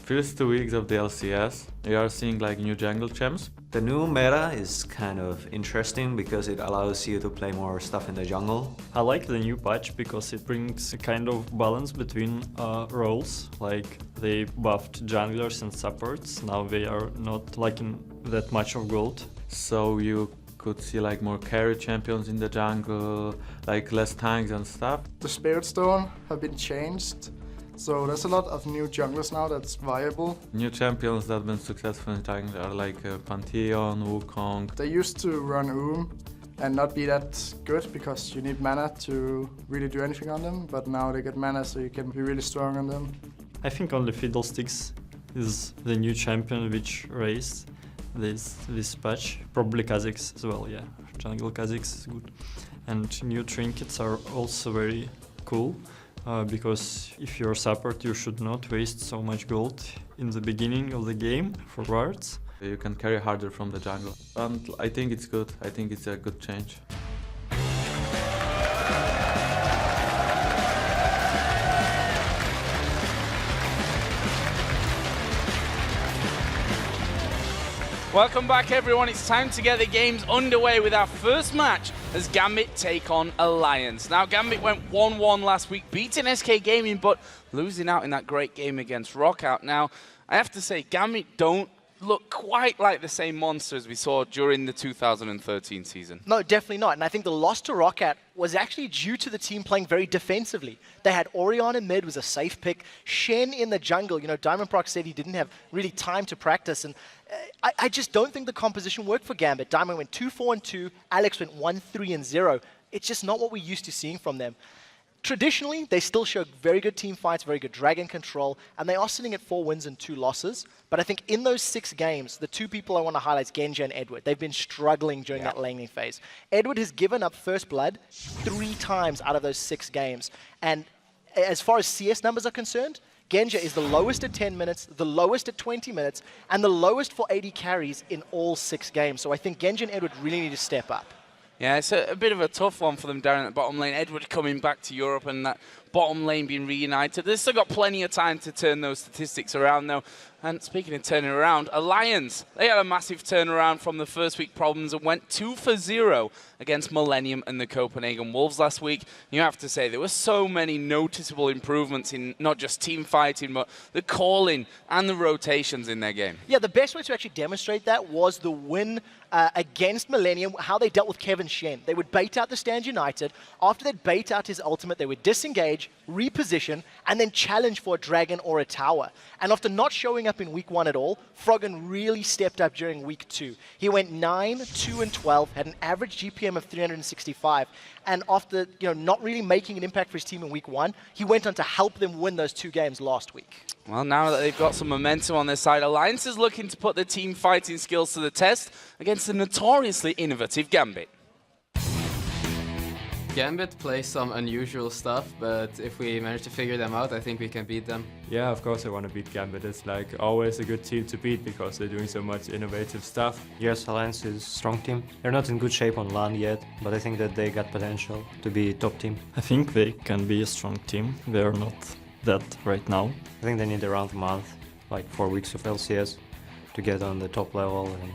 First 2 weeks of the LCS, we are seeing like new jungle champs. The new meta is kind of interesting because it allows you to play more stuff in the jungle. I like the new patch because it brings a kind of balance between roles. Like they buffed junglers and supports. Now they are not lacking that much of gold. So you could see like more carry champions in the jungle, like less tanks and stuff. The Spirit Stone have been changed. So there's a lot of new junglers now that's viable. New champions that have been successful in jungle are like Pantheon, Wukong. They used to run and not be that good because you need mana to really do anything on them, but now they get mana so you can be really strong on them. I think only Fiddlesticks is the new champion which raised this patch. Probably Kha'Zix as well, yeah. Jungle Kha'Zix is good. And new trinkets are also very cool. Because if you're a support, you should not waste so much gold in the beginning of the game for wards. You can carry harder from the jungle. And I think it's good. I think it's a good change. Welcome back everyone, it's time to get the games underway with our first match as Gambit take on Alliance. Now Gambit went 1-1 last week, beating SK Gaming but losing out in that great game against Rockout. Now I have to say Gambit don't look quite like the same monsters we saw during the 2013 season. No, definitely not. And I think the loss to Rockout was actually due to the team playing very defensively. They had Orion in mid, was a safe pick. Shen in the jungle. You know, Diamond Proc said he didn't have really time to practice. And I just don't think the composition worked for Gambit. Diamond went 2-4-2. Alex went 1-3-0. It's just not what we're used to seeing from them. Traditionally, they still show very good team fights, very good dragon control, and they are sitting at 4 wins and 2 losses. But I think in those 6 games, the 2 people I want to highlight is Genja and Edward. They've been struggling during that laning phase. Edward has given up first blood 3 times out of those 6 games. And as far as CS numbers are concerned, Genja is the lowest at 10 minutes, the lowest at 20 minutes, and the lowest for 80 carries in all 6 games. So I think Genja and Edward really need to step up. Yeah, it's a bit of a tough one for them down at the bottom lane. Edward coming back to Europe and that bottom lane being reunited. They've still got plenty of time to turn those statistics around though. And speaking of turning around, Alliance, they had a massive turnaround from the first week problems and went 2-0 against Millennium and the Copenhagen Wolves last week. You have to say there were so many noticeable improvements in not just team fighting, but the calling and the rotations in their game. Yeah, the best way to actually demonstrate that was the win against Millennium, how they dealt with Kevin Shen. They would bait out the Stand United. After they'd bait out his ultimate, they would disengage, reposition, and then challenge for a dragon or a tower. And after not showing up in week 1 at all, Froggen really stepped up during week 2. He went 9, 2, and 12, had an average GPM of 365. And after not really making an impact for his team in week 1, he went on to help them win those 2 games last week. Well, now that they've got some momentum on their side, Alliance is looking to put their team fighting skills to the test against the notoriously innovative Gambit. Gambit plays some unusual stuff, but if we manage to figure them out, I think we can beat them. Yeah, of course I want to beat Gambit. It's like always a good team to beat because they're doing so much innovative stuff. Yes, Alliance is a strong team. They're not in good shape on LAN yet, but I think that they got potential to be top team. I think they can be a strong team. They're not that right now. I think they need around a month, like 4 weeks of LCS, to get on the top level and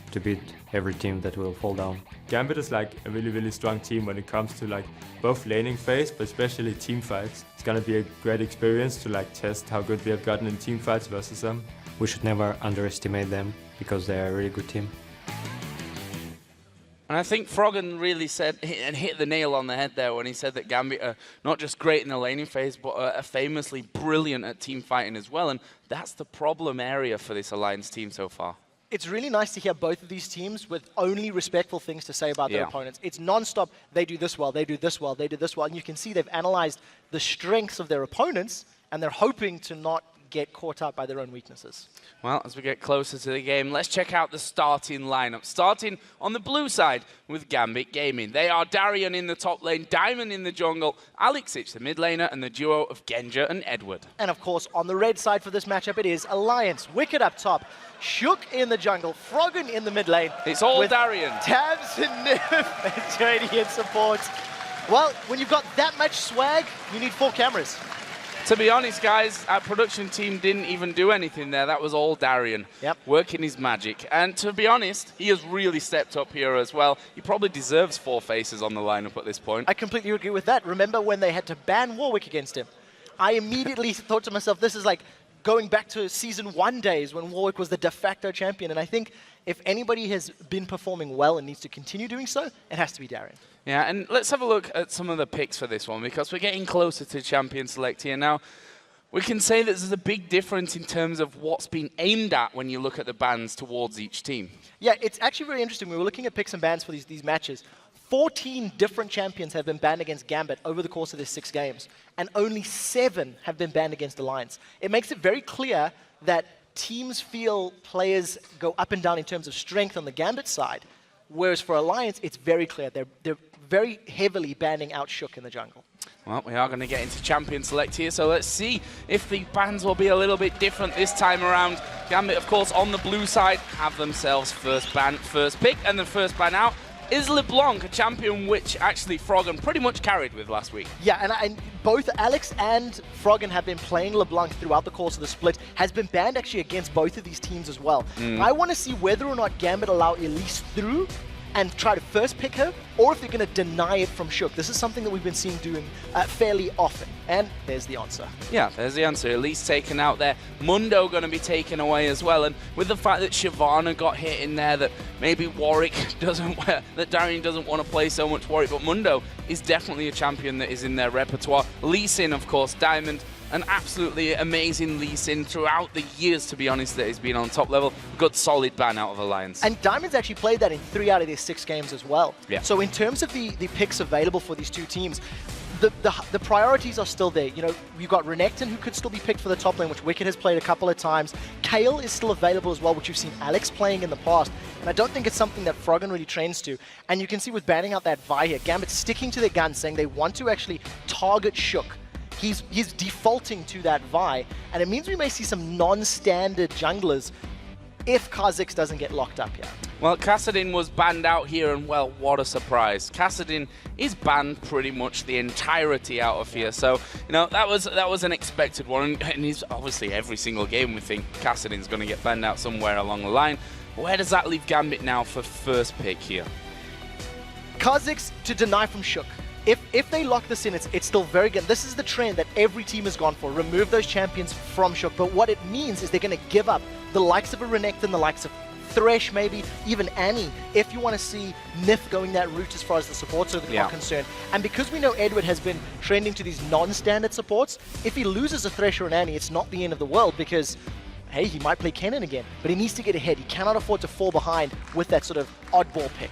to beat every team that will fall down. Gambit is like a really strong team when it comes to like both laning phase, but especially team fights. It's gonna be a great experience to like test how good we have gotten in team fights versus them. We should never underestimate them because they are a really good team. And I think Froggen really said and hit the nail on the head there when he said that Gambit are not just great in the laning phase, but are famously brilliant at team fighting as well. And that's the problem area for this Alliance team so far. It's really nice to hear both of these teams with only respectful things to say about their opponents. It's non-stop, they do this well, they do this well, they do this well. And you can see they've analyzed the strengths of their opponents, and they're hoping to not get caught up by their own weaknesses. Well, as we get closer to the game, let's check out the starting lineup. Starting on the blue side with Gambit Gaming. They are Darian in the top lane, Diamond in the jungle, Alexic the mid laner, and the duo of Genja and Edward. And of course, on the red side for this matchup, it is Alliance. Wicked up top, Shook in the jungle, Froggen in the mid lane. It's all Darian. Tabs and Nif and Jody in support. Well, when you've got that much swag, you need 4 cameras. To be honest, guys, our production team didn't even do anything there. That was all Darian working his magic. And to be honest, he has really stepped up here as well. He probably deserves 4 faces on the lineup at this point. I completely agree with that. Remember when they had to ban Warwick against him? I immediately thought to myself, this is like going back to Season 1 days when Warwick was the de facto champion. And I think if anybody has been performing well and needs to continue doing so, it has to be Darian. Yeah, and let's have a look at some of the picks for this one, because we're getting closer to Champion Select here now. We can say that there's a big difference in terms of what's been aimed at when you look at the bans towards each team. Yeah, it's actually very interesting. We were looking at picks and bans for these matches. 14 different champions have been banned against Gambit over the course of their 6 games, and only 7 have been banned against Alliance. It makes it very clear that teams feel players go up and down in terms of strength on the Gambit side, whereas for Alliance, it's very clear. They're very heavily banning out Shook in the jungle. Well, we are going to get into Champion Select here, so let's see if the bans will be a little bit different this time around. Gambit, of course, on the blue side, have themselves first ban, first pick, and the first ban out is LeBlanc, a champion which actually Froggen pretty much carried with last week. Yeah, and both Alex and Froggen have been playing LeBlanc throughout the course of the split, has been banned actually against both of these teams as well. I want to see whether or not Gambit allow Elise through and try to first pick her, or if they're going to deny it from Shook. This is something that we've been seeing doing fairly often. And there's the answer. Yeah, there's the answer. Elise taken out there. Mundo going to be taken away as well. And with the fact that Shyvana got hit in there, that maybe Warwick doesn't, that Darian doesn't want to play so much Warwick, but Mundo is definitely a champion that is in their repertoire. Lee Sin, of course, Diamond, an absolutely amazing Lee Sin throughout the years, to be honest, that he's been on top level. Good solid ban out of Alliance. And Diamond's actually played that in 3 out of their 6 games as well. Yeah. So in terms of the picks available for these 2 teams, the priorities are still there. You know, you've got Renekton, who could still be picked for the top lane, which Wicked has played a couple of times. Kayle is still available as well, which you've seen Alex playing in the past. And I don't think it's something that Froggen really trains to. And you can see with banning out that Vi here, Gambit sticking to their guns, saying they want to actually target Shook. He's defaulting to that Vi, and it means we may see some non-standard junglers if Kha'Zix doesn't get locked up here. Well, Kassadin was banned out here, and well, what a surprise. Kassadin is banned pretty much the entirety out of here, so, you know, that was an expected one, and he's obviously every single game we think Kassadin's going to get banned out somewhere along the line. Where does that leave Gambit now for first pick here? Kha'Zix to deny from Shook. If they lock this in, it's still very good. This is the trend that every team has gone for. Remove those champions from Shook. But what it means is they're going to give up the likes of a Renekton, the likes of Thresh maybe, even Annie, if you want to see Nif going that route as far as the supports are concerned. And because we know Edward has been trending to these non-standard supports, if he loses a Thresh or an Annie, it's not the end of the world because, hey, he might play Kennen again. But he needs to get ahead. He cannot afford to fall behind with that sort of oddball pick.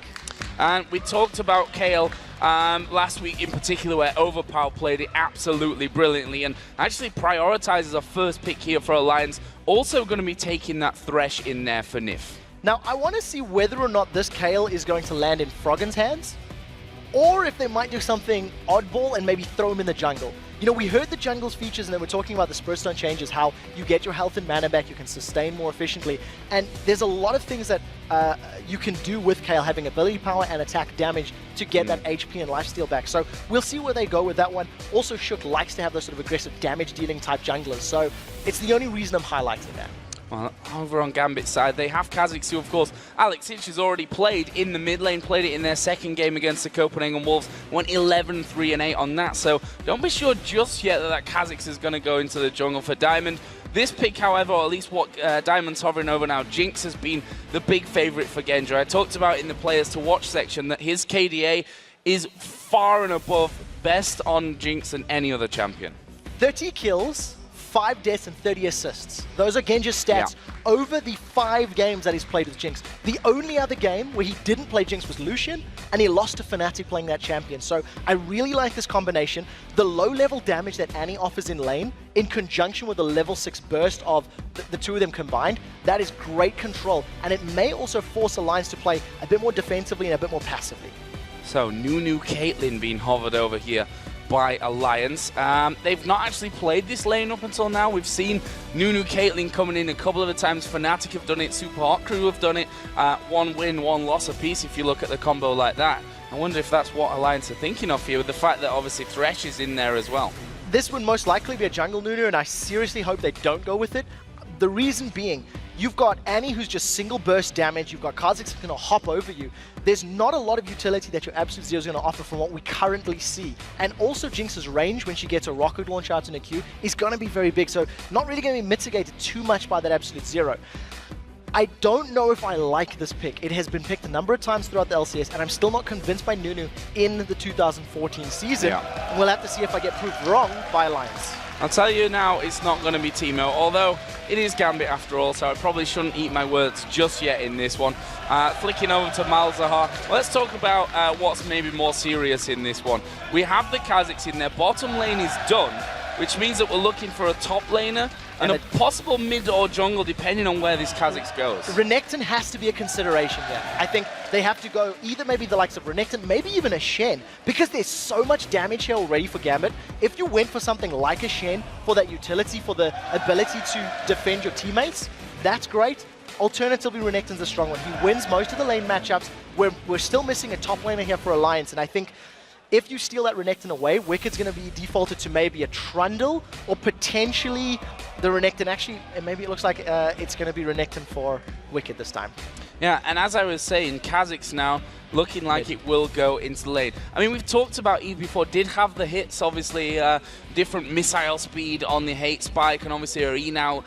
And we talked about Kayle last week in particular, where Overpower played it absolutely brilliantly and actually prioritizes a first pick here for Alliance. Also going to be taking that Thresh in there for Nif. Now, I want to see whether or not this Kayle is going to land in Froggen's hands, or if they might do something oddball and maybe throw him in the jungle. You know, we heard the jungle's features, and then we're talking about the Spurstone changes, how you get your health and mana back, you can sustain more efficiently, and there's a lot of things that you can do with Kayle, having ability power and attack damage to get that HP and lifesteal back. So we'll see where they go with that one. Also, Shook likes to have those sort of aggressive damage-dealing type junglers, so it's the only reason I'm highlighting that. Well, over on Gambit's side, they have Kha'Zix, who, of course, Alex Hitch has already played in the mid lane, played it in their second game against the Copenhagen Wolves, went 11-3-8 on that, so don't be sure just yet that Kha'Zix is going to go into the jungle for Diamond. This pick, however, or at least what Diamond's hovering over now, Jinx has been the big favourite for Genja. I talked about in the players to watch section that his KDA is far and above best on Jinx than any other champion. 30 kills, 5 deaths and 30 assists. Those are Genja's stats over the 5 games that he's played with Jinx. The only other game where he didn't play Jinx was Lucian, and he lost to Fnatic playing that champion. So I really like this combination. The low-level damage that Annie offers in lane, in conjunction with the level 6 burst of the two of them combined, that is great control. And it may also force Alliance to play a bit more defensively and a bit more passively. So Nunu Caitlyn being hovered over here by Alliance. They've not actually played this lane up until now. We've seen Nunu Caitlyn coming in a couple of times. Fnatic have done it, Super Hot Crew have done it. 1 win, 1 loss apiece if you look at the combo like that. I wonder if that's what Alliance are thinking of here, with the fact that obviously Thresh is in there as well. This would most likely be a jungle Nunu, and I seriously hope they don't go with it. The reason being, you've got Annie who's just single burst damage, you've got Kha'Zix who's going to hop over you. There's not a lot of utility that your Absolute Zero is going to offer from what we currently see. And also Jinx's range when she gets a rocket launch out in a Q is going to be very big, so not really going to be mitigated too much by that Absolute Zero. I don't know if I like this pick. It has been picked a number of times throughout the LCS, and I'm still not convinced by Nunu in the 2014 season. Yeah. We'll have to see if I get proved wrong by Alliance. I'll tell you now, it's not going to be Teemo, although it is Gambit after all, so I probably shouldn't eat my words just yet in this one. Flicking over to Malzahar, let's talk about what's maybe more serious in this one. We have the Kha'Zix in there, bottom lane is done, which means that we're looking for a top laner and a possible mid or jungle depending on where this Kha'Zix goes. Renekton has to be a consideration here. I think they have to go either maybe the likes of Renekton, maybe even a Shen, because there's so much damage here already for Gambit. If you went for something like a Shen for that utility, for the ability to defend your teammates, that's great. Alternatively, Renekton's a strong one. He wins most of the lane matchups. We're still missing a top laner here for Alliance, and I think if you steal that Renekton away, Wicked's going to be defaulted to maybe a Trundle or potentially the Renekton. Actually, maybe it looks like it's going to be Renekton for Wicked this time. Yeah, and as I was saying, Kha'Zix now looking like it will go into the lane. I mean, we've talked about Eve before, did have the hits, obviously, different missile speed on the hate spike, and obviously her E now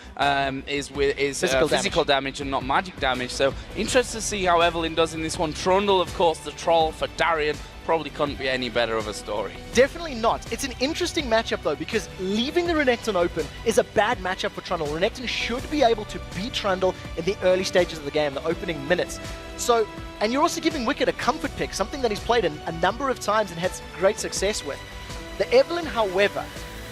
is physical damage and not magic damage. So interested to see how Evelyn does in this one. Trundle, of course, the troll for Darien. Probably couldn't be any better of a story. Definitely not. It's an interesting matchup though, because leaving the Renekton open is a bad matchup for Trundle. Renekton should be able to beat Trundle in the early stages of the game, the opening minutes. So, and you're also giving Wicked a comfort pick, something that he's played a number of times and had great success with. The Evelyn, however,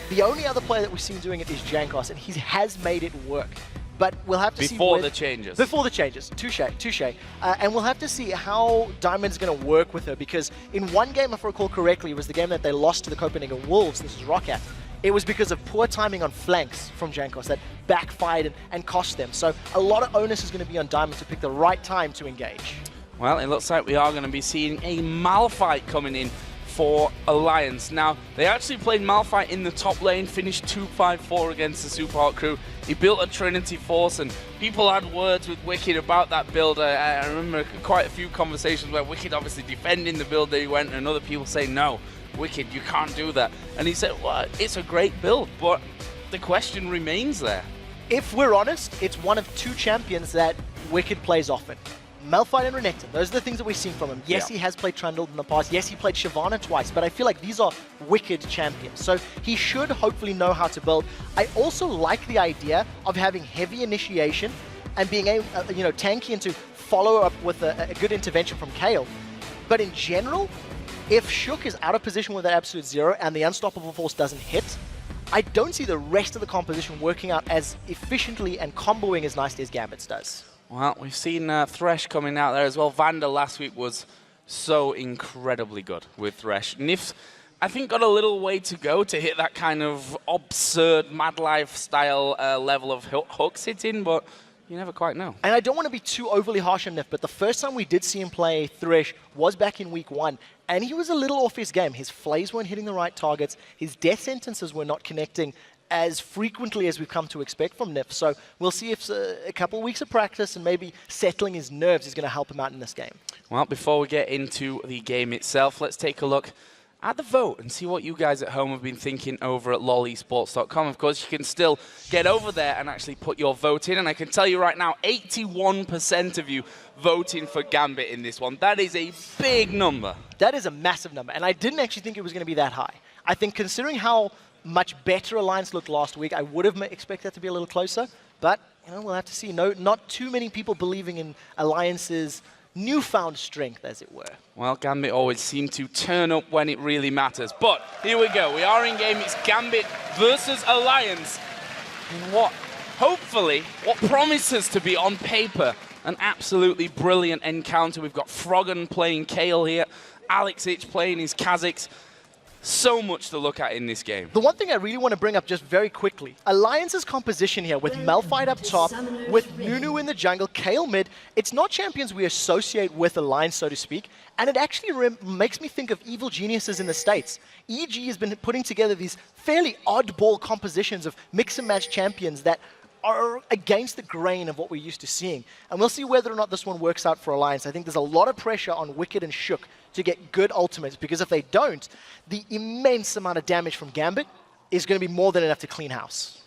the only other player that we've seen doing it is Jankos, and he has made it work. But we'll have to see before the changes. Before the changes, touche. And we'll have to see how Diamond's going to work with her, because in one game, if I recall correctly, it was the game that they lost to the Copenhagen Wolves. This is Roccat. It was because of poor timing on flanks from Jankos that backfired and cost them. So a lot of onus is going to be on Diamond to pick the right time to engage. Well, it looks like we are going to be seeing a Malphite coming in for Alliance. Now, they actually played Malphite in the top lane, finished 2-5-4 against the Superhot crew. He built a Trinity Force, and people had words with Wicked about that build. I remember quite a few conversations where Wicked obviously defending the build that he went, and other people saying, no, Wicked, you can't do that. And he said, well, it's a great build, but the question remains there. If we're honest, it's one of two champions that Wicked plays often. Malphite and Renekton, those are the things that we've seen from him. Yes, he has played Trundle in the past. Yes, he played Shyvana twice, but I feel like these are Wicked champions. So he should hopefully know how to build. I also like the idea of having heavy initiation and being able, tanky and to follow up with a good intervention from Kayle. But in general, if Shook is out of position with that Absolute Zero and the Unstoppable Force doesn't hit, I don't see the rest of the composition working out as efficiently and comboing as nicely as Gambit's does. Well, we've seen Thresh coming out there as well. Vander last week was so incredibly good with Thresh. Nif, I think, got a little way to go to hit that kind of absurd Mad Life style level of hooks hitting, but you never quite know. And I don't want to be too overly harsh on Nif, but the first time we did see him play Thresh was back in week 1, and he was a little off his game. His flays weren't hitting the right targets, his death sentences were not connecting as frequently as we've come to expect from Nif. So we'll see if a couple of weeks of practice and maybe settling his nerves is going to help him out in this game. Well, before we get into the game itself, let's take a look at the vote and see what you guys at home have been thinking over at lolesports.com. Of course, you can still get over there and actually put your vote in. And I can tell you right now, 81% of you voting for Gambit in this one. That is a big number. That is a massive number. And I didn't actually think it was going to be that high. I think considering how much better Alliance looked last week, I would have expected that to be a little closer, but we'll have to see. No, not too many people believing in Alliance's newfound strength, as it were. Well, Gambit always seem to turn up when it really matters. But here we go. We are in game. It's Gambit versus Alliance. What promises to be on paper an absolutely brilliant encounter. We've got Froggen playing Kayle here, Alex Ich playing his Kha'Zix. So much to look at in this game. The one thing I really want to bring up just very quickly, Alliance's composition here with Malphite up top, with Nunu in the jungle, Kayle mid, it's not champions we associate with Alliance, so to speak, and it actually makes me think of evil geniuses in the States. EG has been putting together these fairly oddball compositions of mix and match champions that are against the grain of what we're used to seeing. And we'll see whether or not this one works out for Alliance. I think there's a lot of pressure on Wicked and Shook to get good ultimates, because if they don't, the immense amount of damage from Gambit is going to be more than enough to clean house.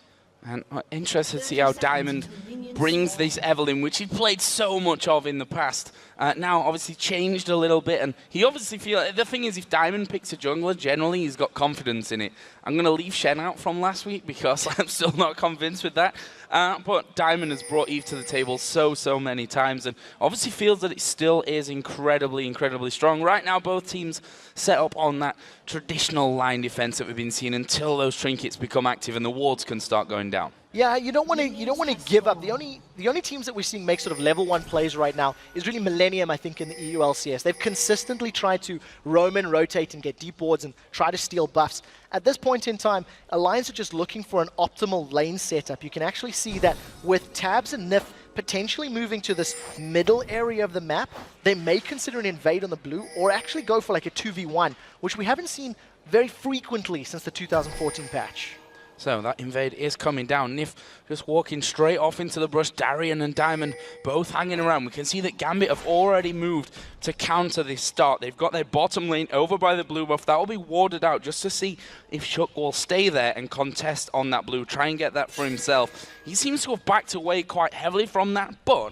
And I'm interested to see how Diamond brings this Evelyn, which he'd played so much of in the past. Now, obviously, changed a little bit, and he obviously feels... The thing is, if Diamond picks a jungler, generally he's got confidence in it. I'm going to leave Shen out from last week because I'm still not convinced with that. But Diamond has brought Eve to the table so many times, and obviously feels that it still is incredibly strong. Right now, both teams set up on that traditional line defense that we've been seeing until those trinkets become active and the wards can start going down. Yeah, you don't want to give up. The only teams that we're seeing make sort of level 1 plays right now is really Millennium, I think, in the EU LCS. They've consistently tried to roam and rotate and get deep wards and try to steal buffs. At this point in time, Alliance are just looking for an optimal lane setup. You can actually see that with Tabs and Nif potentially moving to this middle area of the map, they may consider an invade on the blue or actually go for like a 2v1, which we haven't seen very frequently since the 2014 patch. So that invade is coming down. Nif just walking straight off into the brush. Darien and Diamond both hanging around. We can see that Gambit have already moved to counter this start. They've got their bottom lane over by the blue buff. That will be warded out just to see if Shook will stay there and contest on that blue, try and get that for himself. He seems to have backed away quite heavily from that, but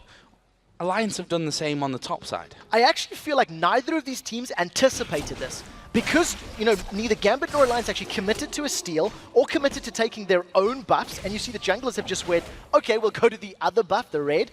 Alliance have done the same on the top side. I actually feel like neither of these teams anticipated this. Because, neither Gambit nor Alliance actually committed to a steal or committed to taking their own buffs, and you see the junglers have just went, okay, we'll go to the other buff, the red.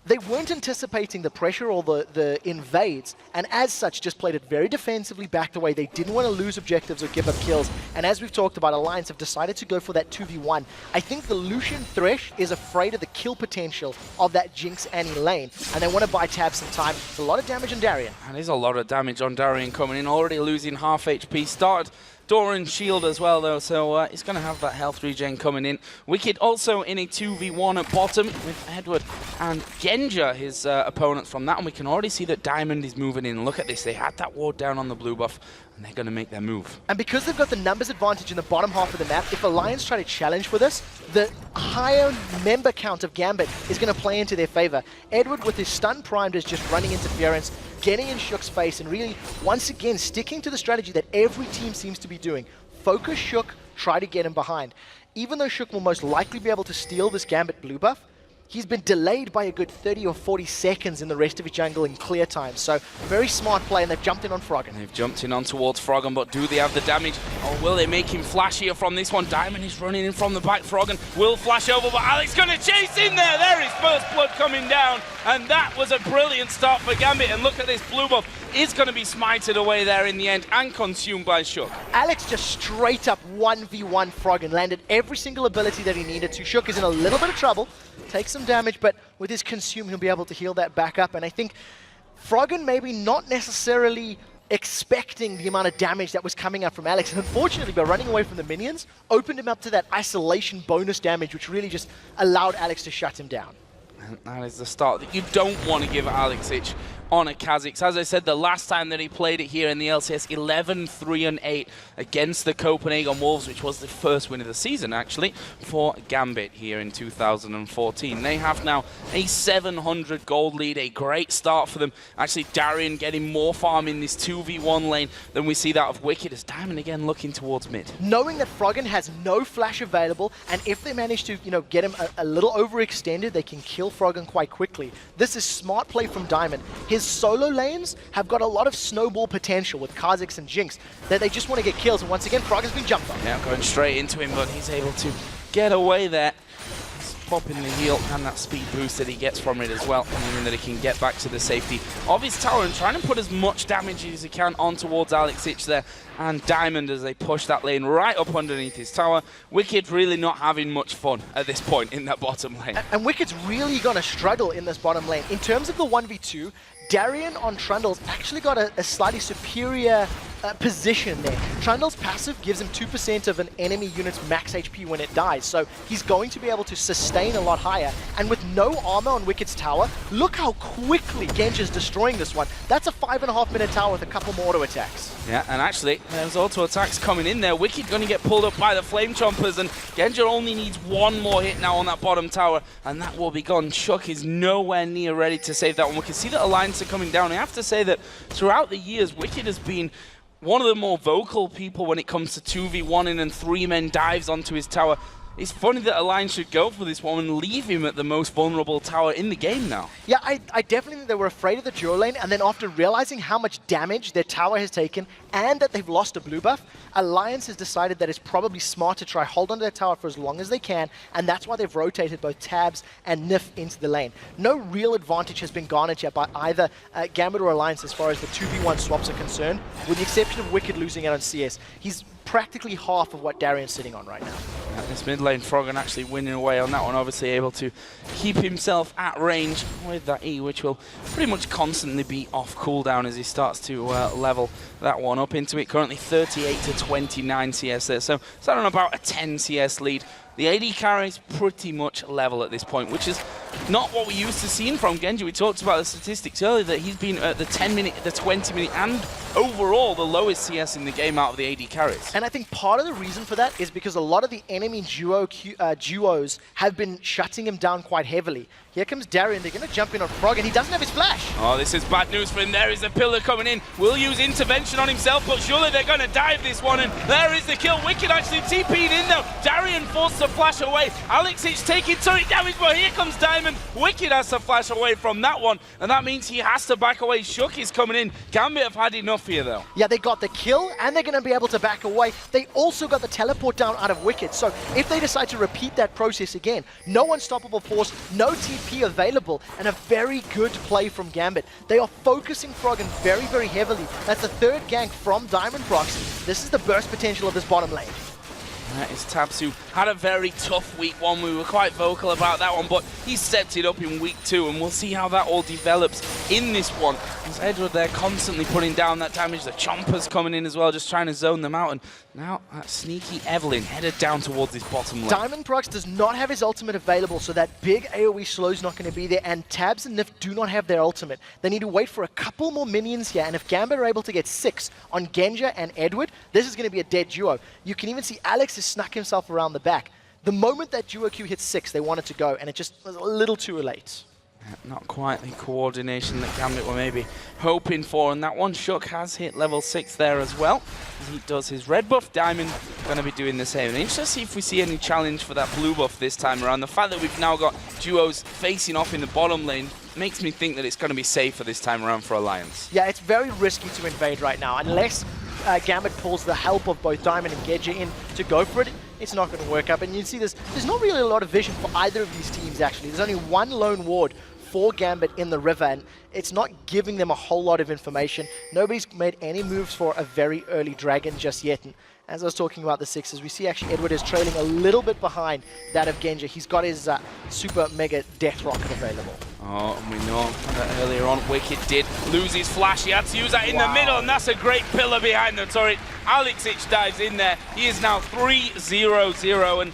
They weren't anticipating the pressure or the invades, and as such just played it very defensively, backed away. They didn't want to lose objectives or give up kills, and as we've talked about, Alliance have decided to go for that 2v1. I think the Lucian Thresh is afraid of the kill potential of that Jinx Annie lane, and they want to buy Tab some time. It's a lot of damage on Darien. And there's a lot of damage on Darien coming in, already losing half HP. Started Doran's shield as well, though, so he's going to have that health regen coming in. Wicked also in a 2v1 at bottom with Edward and Genja, his opponents from that, and we can already see that Diamond is moving in. Look at this, they had that ward down on the blue buff, and they're going to make their move. And because they've got the numbers advantage in the bottom half of the map, if Alliance try to challenge for this, the higher member count of Gambit is going to play into their favor. Edward, with his stun primed, is just running interference, getting in Shook's face, and really, once again, sticking to the strategy that every team seems to be doing. Focus Shook, try to get him behind. Even though Shook will most likely be able to steal this Gambit blue buff, he's been delayed by a good 30 or 40 seconds in the rest of his jungle in clear time. So, very smart play, and they've jumped in on Froggen. They've jumped in on towards Froggen, but do they have the damage? Or will they make him flash here from this one? Diamond is running in from the back. Froggen will flash over, but Alex going to chase in there. There is first blood coming down, and that was a brilliant start for Gambit. And look at this blue buff is going to be smited away there in the end and consumed by Shook. Alex just straight up 1v1 Froggen, landed every single ability that he needed to. Shook is in a little bit of trouble, takes some damage, but with his consume, he'll be able to heal that back up. And I think Froggen maybe not necessarily expecting the amount of damage that was coming up from Alex. And unfortunately, by running away from the minions, opened him up to that isolation bonus damage, which really just allowed Alex to shut him down. And that is the start that you don't want to give Alexic on a Kha'Zix. As I said, the last time that he played it here in the LCS, 11-3-8 against the Copenhagen Wolves, which was the first win of the season, actually, for Gambit here in 2014. They have now a 700 gold lead, a great start for them. Actually, Darien getting more farm in this 2v1 lane than we see that of Wicked, as Diamond again looking towards mid. Knowing that Froggen has no flash available, and if they manage to, get him a little overextended, they can kill Froggen quite quickly. This is smart play from Diamond. His solo lanes have got a lot of snowball potential with Kha'Zix and Jinx that they just want to get kills, and once again, Froggen's been jumped on. Yeah, going straight into him, but he's able to get away there. Popping the heal and that speed boost that he gets from it as well, meaning that he can get back to the safety of his tower and trying to put as much damage as he can on towards Alexic there, and Diamond as they push that lane right up underneath his tower. Wicked really not having much fun at this point in that bottom lane. And Wicked's really going to struggle in this bottom lane. In terms of the 1v2, Darien on Trundle's actually got a slightly superior position there. Trundle's passive gives him 2% of an enemy unit's max HP when it dies, so he's going to be able to sustain a lot higher. And with no armor on Wicked's tower, look how quickly Genji's destroying this one. That's a 5.5-minute tower with a couple more auto attacks. Yeah, and actually, there's auto attacks coming in there. Wicked going to get pulled up by the Flame Chompers, and Genji only needs one more hit now on that bottom tower, and that will be gone. Shook is nowhere near ready to save that one. We can see that Alliance are coming down. I have to say that throughout the years, Wicked has been one of the more vocal people when it comes to 2v1ing and 3-men dives onto his tower. It's funny that Alliance should go for this one and leave him at the most vulnerable tower in the game now. Yeah, I definitely think they were afraid of the duo lane, and then after realizing how much damage their tower has taken and that they've lost a blue buff, Alliance has decided that it's probably smart to try hold on to their tower for as long as they can, and that's why they've rotated both Tabs and Nif into the lane. No real advantage has been garnered yet by either Gambit or Alliance as far as the 2v1 swaps are concerned, with the exception of Wicked losing out on CS. He's practically half of what Darian's sitting on right now. This mid lane, Froggen actually winning away on that one, obviously able to keep himself at range with that E, which will pretty much constantly be off cooldown as he starts to level that one up into it. Currently 38 to 29 CS there, so starting on about a 10 CS lead. The AD carry is pretty much level at this point, which is not what we used to seeing from Genji. We talked about the statistics earlier that he's been at the 10-minute, the 20-minute, and overall the lowest CS in the game out of the AD carries. And I think part of the reason for that is because a lot of the enemy duos have been shutting him down quite heavily. Here comes Darian, they're going to jump in on Frog, and he doesn't have his flash. Oh, this is bad news for him. There is a pillar coming in. Will use intervention on himself, but surely they're going to dive this one, and there is the kill. Wicked actually TP'd in though. Darian forced to flash away. Alexic taking turret damage, but here comes Diamond. Wicked has to flash away from that one, and that means he has to back away. Shook is coming in. Gambit have had enough here though. Yeah, they got the kill, and they're going to be able to back away. They also got the teleport down out of Wicked, so if they decide to repeat that process again, no unstoppable force, no TP available, and a very good play from Gambit. They are focusing Froggen very, very heavily. That's the third gank from Diamond Prox. This is the burst potential of this bottom lane. That is Tabsu. Had a very tough week one. We were quite vocal about that one, but he stepped it up in week two, and we'll see how that all develops in this one. As Edward there constantly putting down that damage. The Chompers coming in as well, just trying to zone them out. And now that sneaky Evelyn headed down towards this bottom lane. Diamond Prox does not have his ultimate available, so that big AoE slow is not going to be there, and Tabs and Nif do not have their ultimate. They need to wait for a couple more minions here, and if Gambit are able to get 6 on Genja and Edward, this is going to be a dead duo. You can even see Alex has snuck himself around the back. The moment that duo Q hit 6, they wanted to go, and it just was a little too late. Not quite the coordination that Gambit were maybe hoping for, and that one. Shook has hit level 6 there as well, as he does his red buff. Diamond going to be doing the same. And interesting to see if we see any challenge for that blue buff this time around. The fact that we've now got duos facing off in the bottom lane makes me think that it's going to be safer this time around for Alliance. Yeah, it's very risky to invade right now, unless Gambit pulls the help of both Diamond and Genja in to go for it. It's not going to work up, and you see there's not really a lot of vision for either of these teams actually. There's only one lone ward for Gambit in the river, and it's not giving them a whole lot of information. Nobody's made any moves for a very early dragon just yet, and as I was talking about the 6s, we see actually Edward is trailing a little bit behind that of Genja. He's got his super mega death rocket available. Oh, and we know that earlier on Wicked did lose his flash. He had to use that in the middle, and that's a great pillar behind the turret. Alexic dives in there. He is now 3-0-0, and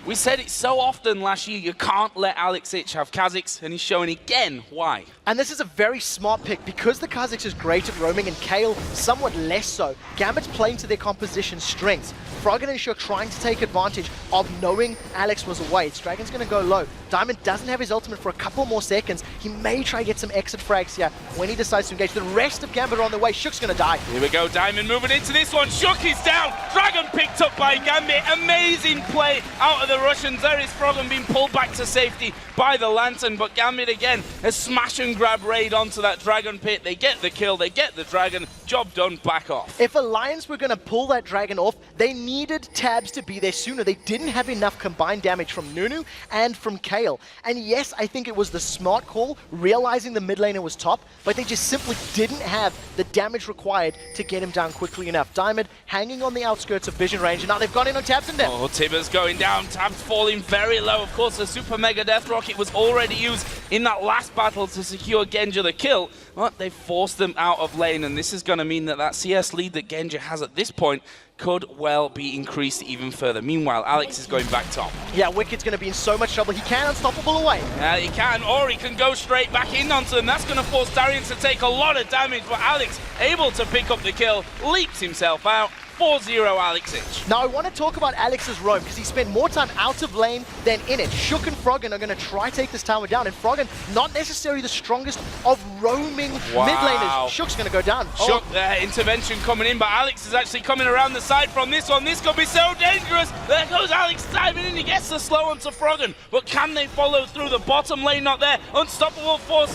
we said it so often last year, you can't let Alexic have Kha'Zix, and he's showing again why. And this is a very smart pick because the Kha'Zix is great at roaming and Kayle somewhat less so. Gambit's playing to their composition strengths. Froggen and Shook trying to take advantage of knowing Alex was away. Its Dragon's going to go low. Diamond doesn't have his ultimate for a couple more seconds. He may try to get some exit frags here when he decides to engage. The rest of Gambit are on the way. Shook's going to die. Here we go, Diamond moving into this one. Shook is down. Dragon picked up by Gambit. Amazing play out of the Russians. There is Froggen being pulled back to safety by the Lantern, but Gambit again, a smash and grab raid onto that Dragon pit. They get the kill, they get the Dragon. Job done, back off. If Alliance were going to pull that Dragon off, they needed Tabs to be there sooner. They didn't have enough combined damage from Nunu and from Kayle. And yes, I think it was the smart call, realizing the mid laner was top, but they just simply didn't have the damage required to get him down quickly enough. Diamond hanging on the outskirts of vision range, and now they've gone in on Tabs and Death. Oh, Tibber's going down, Tabs falling very low. Of course, the Super Mega Death Rocket was already used in that last battle to secure Genja the kill. Well, they've forced them out of lane, and this is going to mean that that CS lead that Genja has at this point could well be increased even further. Meanwhile, Alex is going back top. Yeah, Wicked's going to be in so much trouble. He can unstoppable away. He can, or he can go straight back in onto them. That's going to force Darian to take a lot of damage, but Alex able to pick up the kill, leaps himself out. 4-0 Alexich. Now I want to talk about Alex's roam because he spent more time out of lane than in it. Shook and Froggen are going to try take this tower down, and Froggen not necessarily the strongest of roaming mid laners. Shook's going to go down. Shook, intervention coming in, but Alex is actually coming around the side from this one. This could be so dangerous. There goes Alex diving in. He gets the slow onto Froggen, but can they follow through? The bottom lane not there. Unstoppable force,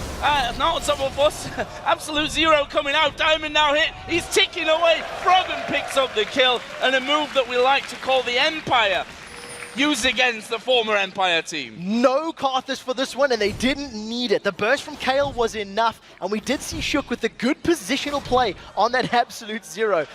not unstoppable force. Absolute zero coming out. Diamond now hit. He's ticking away. Froggen picks up the kill, and a move that we like to call the Empire, used against the former Empire team. No Karthus for this one, and they didn't need it. The burst from Kayle was enough, and we did see Shook with the good positional play on that absolute zero.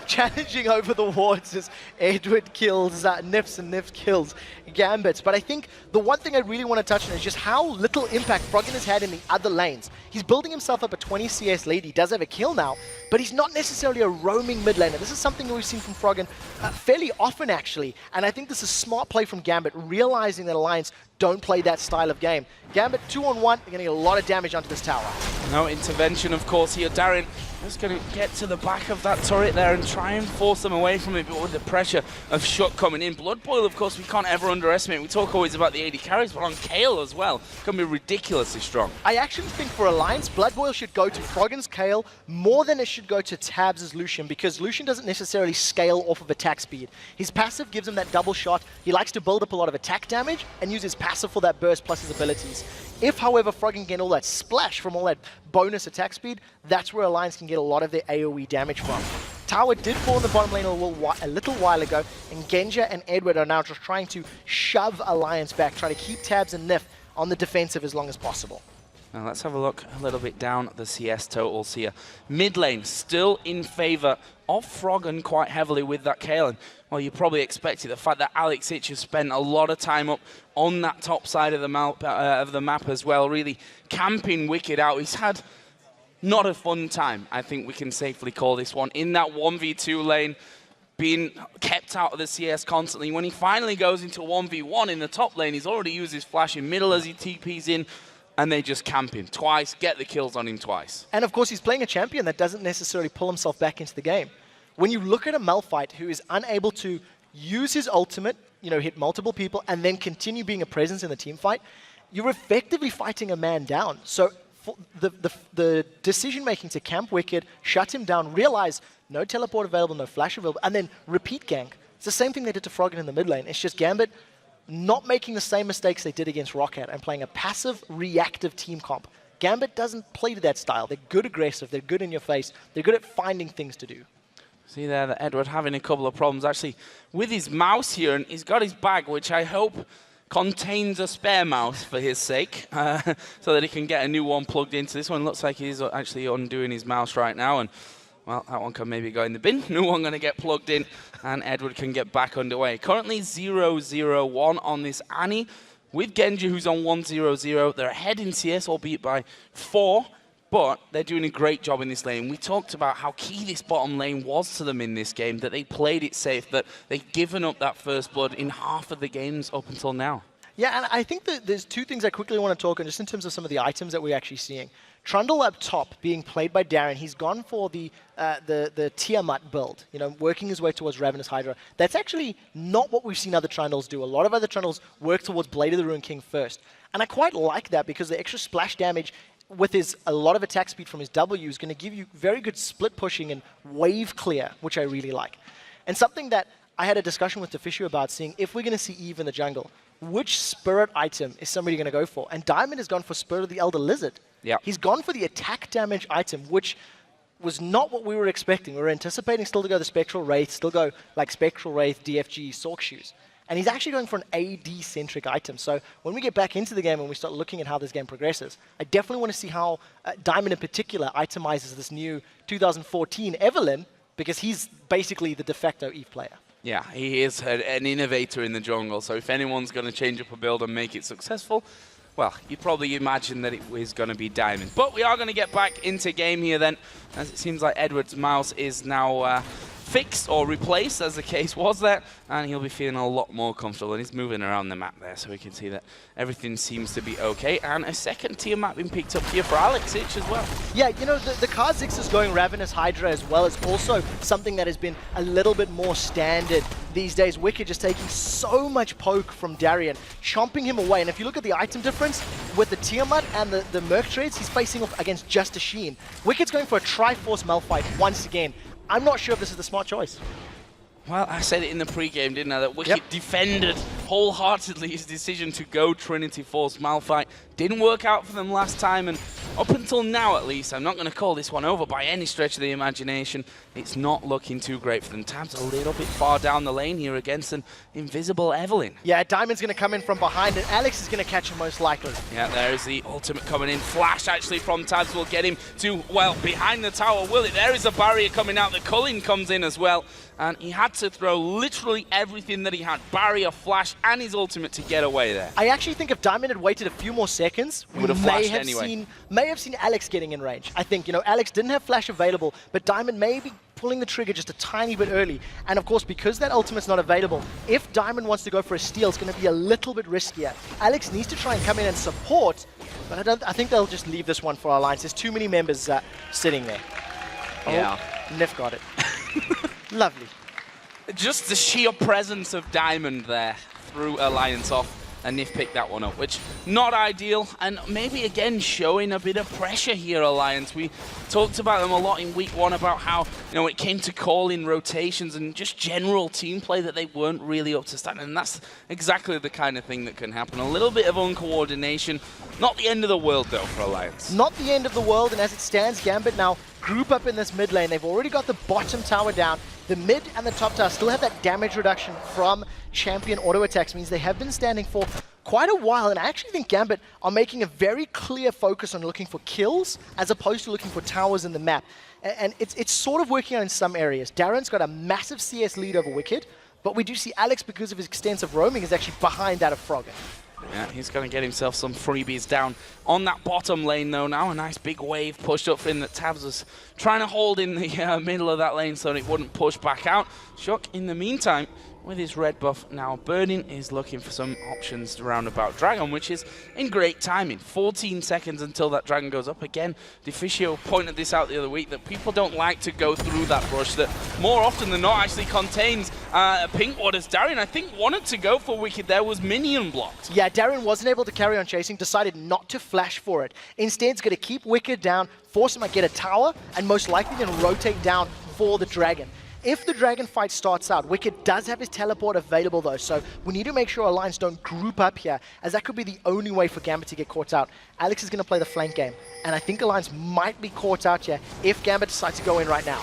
Challenging over the wards as Edward kills Nips and Nips kills Gambits. But I think the one thing I really want to touch on is just how little impact Froggen has had in the other lanes. He's building himself up a 20 CS lead. He does have a kill now, but he's not necessarily a roaming mid laner. This is something that we've seen from Froggen fairly often, actually, and I think this is smart play from Gambit, realizing that Alliance don't play that style of game. Gambit 2-on-1, they're going to get a lot of damage onto this tower. No intervention, of course, here. Darren just going to get to the back of that turret there and try and force them away from it, but with the pressure of Shook coming in. Blood Boil, of course, we can't ever underestimate. We talk always about the AD carries, but on Kayle as well, can be ridiculously strong. I actually think for Alliance, Blood Boil should go to Froggen's Kayle more than it should go to Tabs' Lucian, because Lucian doesn't necessarily scale off of attack speed. His passive gives him that double shot. He likes to build up a lot of attack damage and use his passive for that burst plus his abilities. If, however, Froggen can get all that splash from all that bonus attack speed, that's where Alliance can get a lot of their AoE damage from. Tower did fall in the bottom lane a little while ago, and Genja and Edward are now just trying to shove Alliance back, trying to keep Tabs and Nif on the defensive as long as possible. Now let's have a look a little bit down at the CS totals here. Mid lane still in favor of Froggen quite heavily with that Kayle. Well, you probably expected the fact that Alexich has spent a lot of time up on that top side of the map as well, really camping Wicked out. He's had not a fun time, I think we can safely call this one, in that 1v2 lane, being kept out of the CS constantly. When he finally goes into 1v1 in the top lane, he's already used his flash in middle as he TPs in, and they just camp him twice, get the kills on him twice. And of course, he's playing a champion that doesn't necessarily pull himself back into the game. When you look at a Malphite who is unable to use his ultimate, hit multiple people, and then continue being a presence in the team fight, you're effectively fighting a man down. So for the decision-making to camp Wicked, shut him down, realize no teleport available, no flash available, and then repeat gank. It's the same thing they did to Froggen in the mid lane. It's just Gambit not making the same mistakes they did against Roccat and playing a passive, reactive team comp. Gambit doesn't play to that style. They're good aggressive, they're good in your face, they're good at finding things to do. See there that Edward having a couple of problems actually with his mouse here, and he's got his bag, which I hope contains a spare mouse for his sake, so that he can get a new one plugged into. This one looks like he's actually undoing his mouse right now, and well, that one can maybe go in the bin. New one going to get plugged in, and Edward can get back underway. Currently 0-0-1 on this Annie, with Genji, who's on 1-0-0. They're ahead in CS, albeit by 4, but they're doing a great job in this lane. We talked about how key this bottom lane was to them in this game, that they played it safe, that they've given up that first blood in half of the games up until now. Yeah, and I think that there's two things I quickly want to talk on, just in terms of some of the items that we're actually seeing. Trundle up top, being played by Darren, he's gone for the Tiamat build, working his way towards Ravenous Hydra. That's actually not what we've seen other Trundles do. A lot of other Trundles work towards Blade of the Ruined King first. And I quite like that, because the extra splash damage with a lot of attack speed from his W is going to give you very good split pushing and wave clear, which I really like. And something that I had a discussion with Defishu about, seeing if we're going to see Eve in the jungle, which spirit item is somebody going to go for? And Diamond has gone for Spirit of the Elder Lizard. Yeah. He's gone for the attack damage item, which was not what we were expecting. We were anticipating still to go the Spectral Wraith, still go like Spectral Wraith, DFG, Sork Shoes. And he's actually going for an AD-centric item. So when we get back into the game and we start looking at how this game progresses, I definitely want to see how Diamond in particular itemizes this new 2014 Evelyn, because he's basically the de facto Eve player. Yeah, he is an innovator in the jungle, so if anyone's going to change up a build and make it successful, well, you'd probably imagine that it was going to be Diamond. But we are going to get back into game here then, as it seems like Edward's mouse is now fixed or replaced, as the case was there, and he'll be feeling a lot more comfortable, and he's moving around the map there, so we can see that everything seems to be okay, and a second tier map being picked up here for Alex Ich as well. Yeah, you know, the Kha'Zix is going Ravenous Hydra as well as also something that has been a little bit more standard these days. Wicked just taking so much poke from Darien, chomping him away, and if you look at the item difference with the Tiamat and the Merc trades, he's facing off against just a Sheen. Wicked's going for a Triforce Malphite once again. I'm not sure if this is the smart choice. Well, I said it in the pre-game, didn't I, that Wicked defended wholeheartedly his decision to go Trinity Force Malphite. Didn't work out for them last time, and up until now at least, I'm not going to call this one over by any stretch of the imagination. It's not looking too great for them. Tab's a little bit far down the lane here against an invisible Evelyn. Yeah, Diamond's going to come in from behind, and Alex is going to catch him most likely. Yeah, there is the ultimate coming in. Flash actually from Tabs will get him to, well, behind the tower, will it? There is a barrier coming out. The culling comes in as well, and he had to throw literally everything that he had. Barrier, flash, and his ultimate to get away there. I actually think if Diamond had waited a few more seconds, we would have flashed anyway. May have seen Alex getting in range. I think, you know, Alex didn't have flash available, but Diamond may be pulling the trigger just a tiny bit early. And of course, because that ultimate's not available, if Diamond wants to go for a steal, it's going to be a little bit riskier. Alex needs to try and come in and support, but I think they'll just leave this one for Alliance. There's too many members sitting there. Yeah. Oh, Nif got it. Lovely. Just the sheer presence of Diamond there threw Alliance off, and Nif picked that one up, which not ideal, and maybe again showing a bit of pressure here, Alliance. We talked about them a lot in week one about how, you know, it came to calling rotations and just general team play that they weren't really up to standard, and that's exactly the kind of thing that can happen. A little bit of uncoordination. Not the end of the world though for Alliance. Not the end of the world, and as it stands, Gambit now group up in this mid lane. They've already got the bottom tower down. The mid and the top tower still have that damage reduction from champion auto attacks, means they have been standing for quite a while, and I actually think Gambit are making a very clear focus on looking for kills as opposed to looking for towers in the map. And it's sort of working out in some areas. Darren's got a massive CS lead over Wicked, but we do see Alex, because of his extensive roaming, is actually behind that of Froggen. Yeah, he's going to get himself some freebies down on that bottom lane, though. Now a nice big wave pushed up for him that Tabs was trying to hold in the middle of that lane so that it wouldn't push back out. Shock, in the meantime, with his red buff now burning, is looking for some options around about Dragon, which is in great timing. 14 seconds until that Dragon goes up. Again, Deficio pointed this out the other week, that people don't like to go through that brush that more often than not actually contains pink waters. Darien, I think, wanted to go for Wicked there, was minion blocked. Yeah, Darren wasn't able to carry on chasing, decided not to flash for it. Instead, he's going to keep Wicked down, force him to get a tower, and most likely then rotate down for the Dragon. If the Dragon fight starts out, Wicked does have his teleport available though, so we need to make sure Alliance don't group up here, as that could be the only way for Gambit to get caught out. Alex is going to play the flank game, and I think Alliance might be caught out here if Gambit decides to go in right now.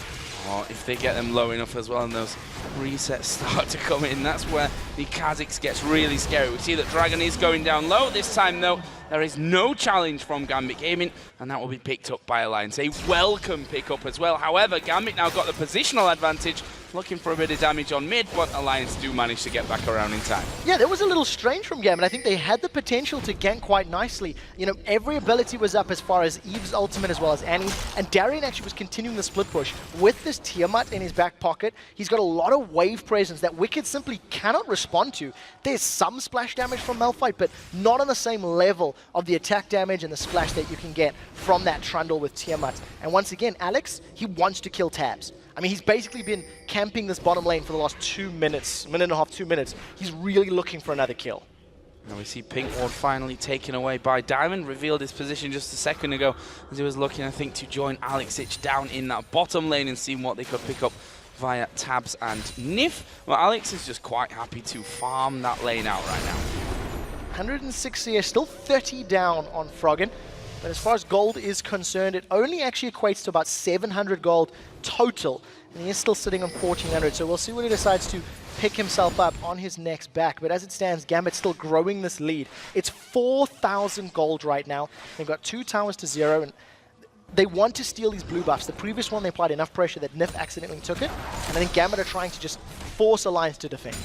Or if they get them low enough as well and those resets start to come in, that's where the Kha'Zix gets really scary. We see that Dragon is going down low. This time though, there is no challenge from Gambit Gaming, and that will be picked up by Alliance. A welcome pickup as well. However, Gambit now got the positional advantage, looking for a bit of damage on mid, but Alliance do manage to get back around in time. Yeah, that was a little strange from Gambit. I think they had the potential to gank quite nicely. You know, every ability was up as far as Eve's ultimate as well as Annie's, and Darien actually was continuing the split push. With this Tiamat in his back pocket, he's got a lot of wave presence that Wicked simply cannot respond to. There's some splash damage from Malphite, but not on the same level of the attack damage and the splash that you can get from that Trundle with Tiamat. And once again, Alex, he wants to kill Tabs. I mean, he's basically been camping this bottom lane for the last 2 minutes, minute and a half, 2 minutes. He's really looking for another kill. Now we see Pink Ward finally taken away by Diamond, revealed his position just a second ago as he was looking, I think, to join Alex Ich down in that bottom lane and seeing what they could pick up via Tabs and Nif. Well, Alex is just quite happy to farm that lane out right now. 106 CS, still 30 down on Froggen. But as far as gold is concerned, it only actually equates to about 700 gold total. And he is still sitting on 1400, so we'll see when he decides to pick himself up on his next back. But as it stands, Gambit's still growing this lead. It's 4,000 gold right now. They've got 2 towers to 0, and they want to steal these blue buffs. The previous one, they applied enough pressure that Nif accidentally took it, and I think Gambit are trying to just force Alliance to defend.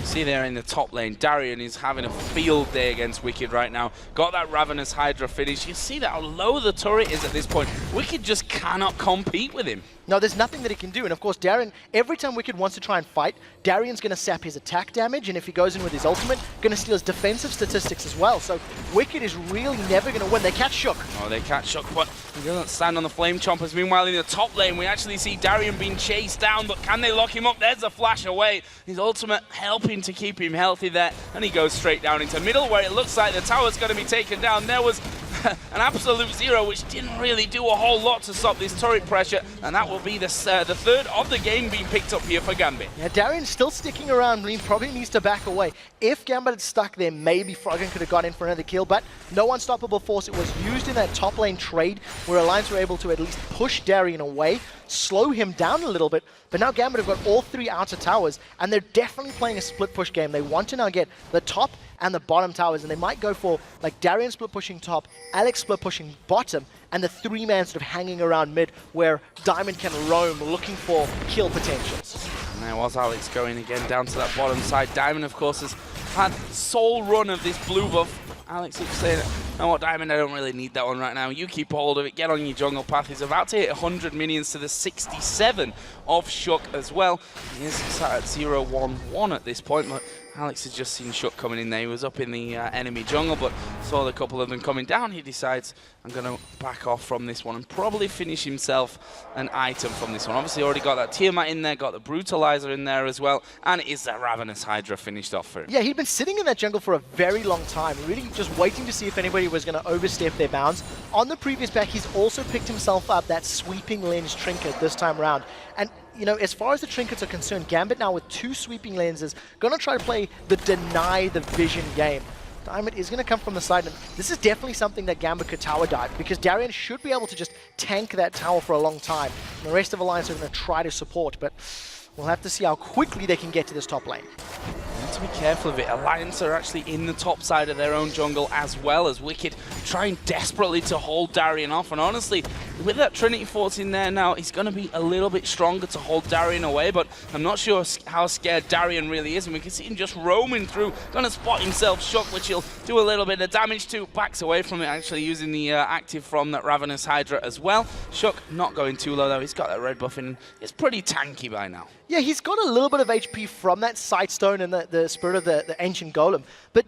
See there in the top lane, Darien is having a field day against Wicked right now. Got that Ravenous Hydra finish. You see that how low the turret is at this point. Wicked just cannot compete with him. No, there's nothing that he can do. And of course, Darien, every time Wicked wants to try and fight, Darien's going to sap his attack damage, and if he goes in with his ultimate, going to steal his defensive statistics as well. So Wicked is really never going to win. They catch Shook. Oh, they catch Shook, but he doesn't stand on the Flame Chompers. Meanwhile, in the top lane, we actually see Darien being chased down, but can they lock him up? There's a flash away. His ultimate helping to keep him healthy there, and he goes straight down into middle, where it looks like the tower's going to be taken down. There was an absolute zero, which didn't really do a whole lot to stop this turret pressure, and that will be the third of the game being picked up here for Gambit. Yeah, Darien's still sticking around, but he probably needs to back away. If Gambit had stuck there, maybe Froggen could have gone in for another kill, but no unstoppable force. It was used in that top lane trade, where Alliance were able to at least push Darien away, slow him down a little bit, but now Gambit have got all three outer towers, and they're definitely playing a split push game. They want to now get the top and the bottom towers, and they might go for like Darien split pushing top, Alex split pushing bottom, and the three-man sort of hanging around mid, where Diamond can roam looking for kill potentials. And there was Alex going again down to that bottom side. Diamond, of course, has had sole run of this blue buff. Alex keeps saying, you know what, Diamond, I don't really need that one right now. You keep hold of it, get on your jungle path. He's about to hit 100 minions to the 67 of Shook as well. He is sat at 0-1-1 at this point, but Alex has just seen Shook coming in there. He was up in the enemy jungle, but saw a couple of them coming down. He decides, I'm going to back off from this one and probably finish himself an item from this one. Obviously, already got that Tiamat in there, got the Brutalizer in there as well, and is that Ravenous Hydra finished off for him? Yeah, he'd been sitting in that jungle for a very long time, really just waiting to see if anybody was going to overstep their bounds. On the previous back, he's also picked himself up that sweeping lens trinket this time around. And you know, as far as the trinkets are concerned, Gambit now with 2 sweeping lenses, going to try to play the deny the vision game. Diamond is going to come from the side, and this is definitely something that Gambit could tower dive, because Darien should be able to just tank that tower for a long time. And the rest of Alliance are going to try to support, but we'll have to see how quickly they can get to this top lane. To be careful of it. Alliance are actually in the top side of their own jungle, as well as Wicked trying desperately to hold Darien off. And honestly, with that Trinity Force in there now, he's going to be a little bit stronger to hold Darien away, but I'm not sure how scared Darien really is. And we can see him just roaming through, going to spot himself Shook, which he'll do a little bit of damage to. Backs away from it, actually using the active from that Ravenous Hydra as well. Shook not going too low though. He's got that red buff in. It's pretty tanky by now. Yeah, he's got a little bit of HP from that Sightstone and the Spirit of the Ancient Golem, but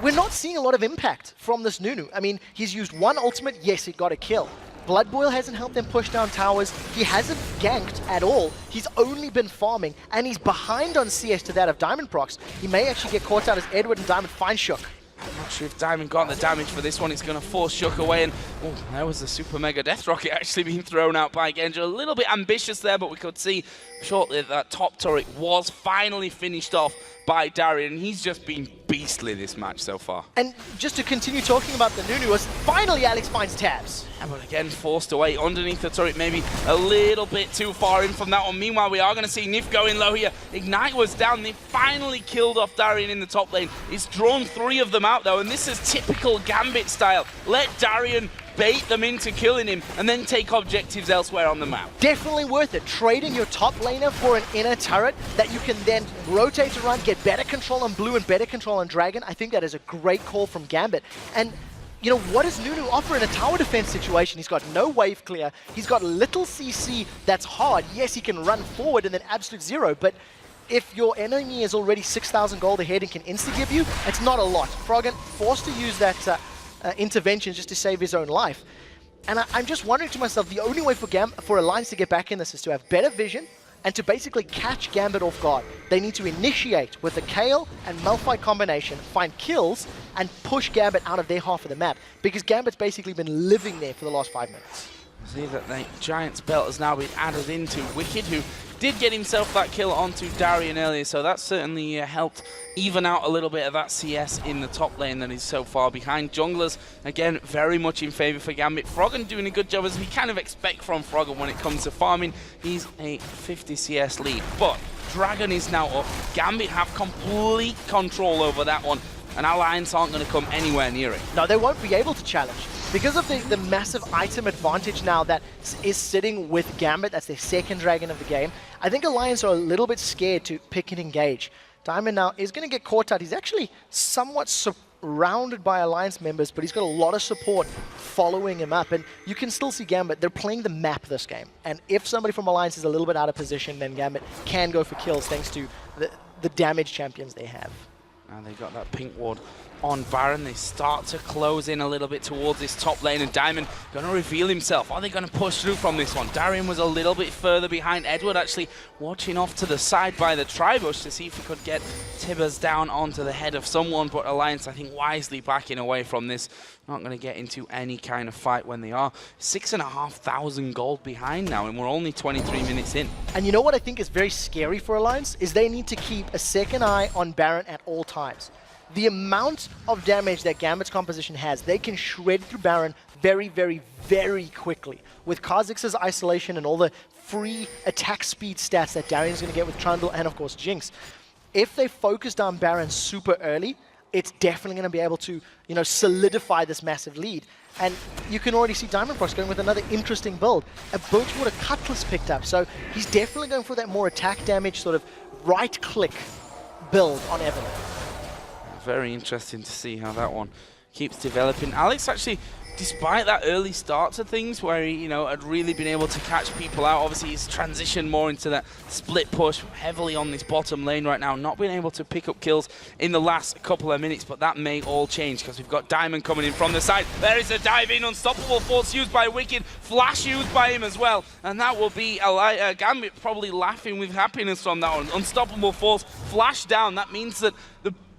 we're not seeing a lot of impact from this Nunu. I mean, he's used one ultimate, yes, he got a kill. Blood Boil hasn't helped them push down towers. He hasn't ganked at all. He's only been farming, and he's behind on CS to that of Diamond Procs. He may actually get caught out as Edward and Diamond find Shook. I'm not sure if Diamond got the damage for this one. It's going to force Shook away, and oh, there was the Super Mega Death Rocket actually being thrown out by Genja. A little bit ambitious there, but we could see shortly that top turret was finally finished off by Darien, and he's just been beastly this match so far. And just to continue talking about the Nunu, finally Alex finds tabs. Yeah, but again, forced away underneath the turret, maybe a little bit too far in from that one. Meanwhile, we are going to see Nif going low here. Ignite was down. They finally killed off Darien in the top lane. He's drawn 3 of them out, though, and this is typical Gambit style. Let Darien bait them into killing him, and then take objectives elsewhere on the map. Definitely worth it. Trading your top laner for an inner turret that you can then rotate around, get better control on blue and better control on dragon. I think that is a great call from Gambit. And you know, what does Nunu offer in a tower defense situation? He's got no wave clear. He's got little CC that's hard. Yes, he can run forward and then absolute zero, but if your enemy is already 6,000 gold ahead and can insta-give you, it's not a lot. Froggen forced to use that intervention just to save his own life. And I'm just wondering to myself, the only way for Alliance to get back in this is to have better vision and to basically catch Gambit off guard. They need to initiate with the Kayle and Malphite combination, find kills, and push Gambit out of their half of the map, because Gambit's basically been living there for the last 5 minutes. See that the Giant's Belt has now been added into Wicked, who did get himself that kill onto Darien earlier, so that certainly helped even out a little bit of that CS in the top lane that is so far behind. Junglers, again, very much in favour for Gambit. Froggen doing a good job, as we kind of expect from Froggen when it comes to farming. He's a 50 CS lead, but Dragon is now up. Gambit have complete control over that one, and Alliance aren't going to come anywhere near it. No, they won't be able to challenge. Because of the massive item advantage now that is sitting with Gambit, that's their second dragon of the game, I think Alliance are a little bit scared to pick and engage. Diamond now is going to get caught out. He's actually somewhat surrounded by Alliance members, but he's got a lot of support following him up. And you can still see Gambit, they're playing the map this game. And if somebody from Alliance is a little bit out of position, then Gambit can go for kills thanks to the damage champions they have. And they got that pink ward on Baron. They start to close in a little bit towards this top lane, and Diamond going to reveal himself. Are they going to push through from this one? Darian was a little bit further behind. Edward actually watching off to the side by the tri-bush to see if he could get Tibbers down onto the head of someone, but Alliance, I think, wisely backing away from this. Not going to get into any kind of fight when they are 6,500 gold behind now, and we're only 23 minutes in. And you know what I think is very scary for Alliance? Is they need to keep a second eye on Baron at all times. The amount of damage that Gambit's composition has, they can shred through Baron very, very, very quickly. With Kha'Zix's isolation and all the free attack speed stats that Darian's going to get with Trundle and, of course, Jinx, if they focus down Baron super early, it's definitely going to be able to, you know, solidify this massive lead. And you can already see Diamondprox going with another interesting build. A Birchwater Cutlass picked up, so he's definitely going for that more attack damage, sort of right-click build on Evelyn. Very interesting to see how that one keeps developing. Alex actually, despite that early start to things where he, you know, had really been able to catch people out, obviously he's transitioned more into that split push, heavily on this bottom lane right now, not being able to pick up kills in the last couple of minutes, but that may all change because we've got Diamond coming in from the side. There is a dive in, unstoppable force used by Wicked, flash used by him as well, and that will be Gambit probably laughing with happiness from that one. Unstoppable force, flash down, that means that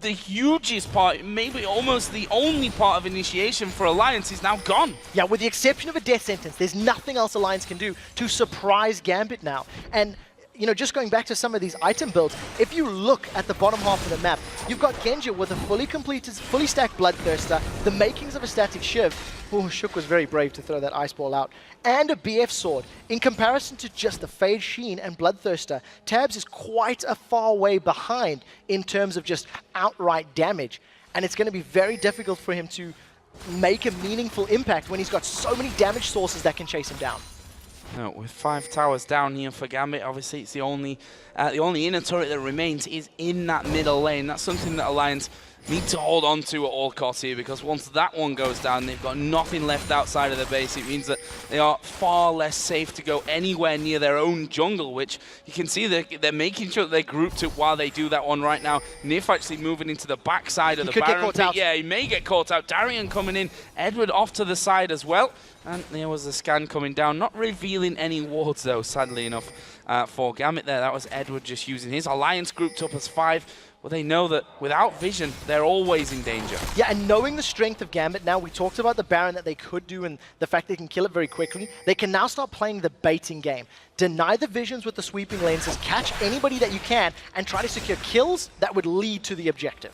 the hugest part, maybe almost the only part of initiation for Alliance is now gone. Yeah, with the exception of a death sentence, there's nothing else Alliance can do to surprise Gambit now. And, you know, just going back to some of these item builds, if you look at the bottom half of the map, you've got Genja with a fully completed, fully stacked Bloodthirster, the makings of a static Shiv. Oh, Shook was very brave to throw that ice ball out. And a BF sword. In comparison to just the Fade Sheen and Bloodthirster, Tabs is quite a far way behind in terms of just outright damage. And it's going to be very difficult for him to make a meaningful impact when he's got so many damage sources that can chase him down. No, with 5 towers down here for Gambit, obviously it's the only inner turret that remains is in that middle lane. That's something that Alliance need to hold on to at all costs here, because once that one goes down, they've got nothing left outside of the base. It means that they are far less safe to go anywhere near their own jungle, which you can see they're making sure that they're grouped up while they do that one right now. Nif actually moving into the backside of the Baron pit. Yeah, he may get caught out. Darian coming in, Edward off to the side as well. And there was the scan coming down, not revealing any wards though, sadly enough, for Gambit there. That was Edward just using his. Alliance grouped up as 5. Well, they know that without vision, they're always in danger. Yeah, and knowing the strength of Gambit now, we talked about the Baron that they could do and the fact they can kill it very quickly. They can now start playing the baiting game. Deny the visions with the sweeping lenses, catch anybody that you can, and try to secure kills that would lead to the objective.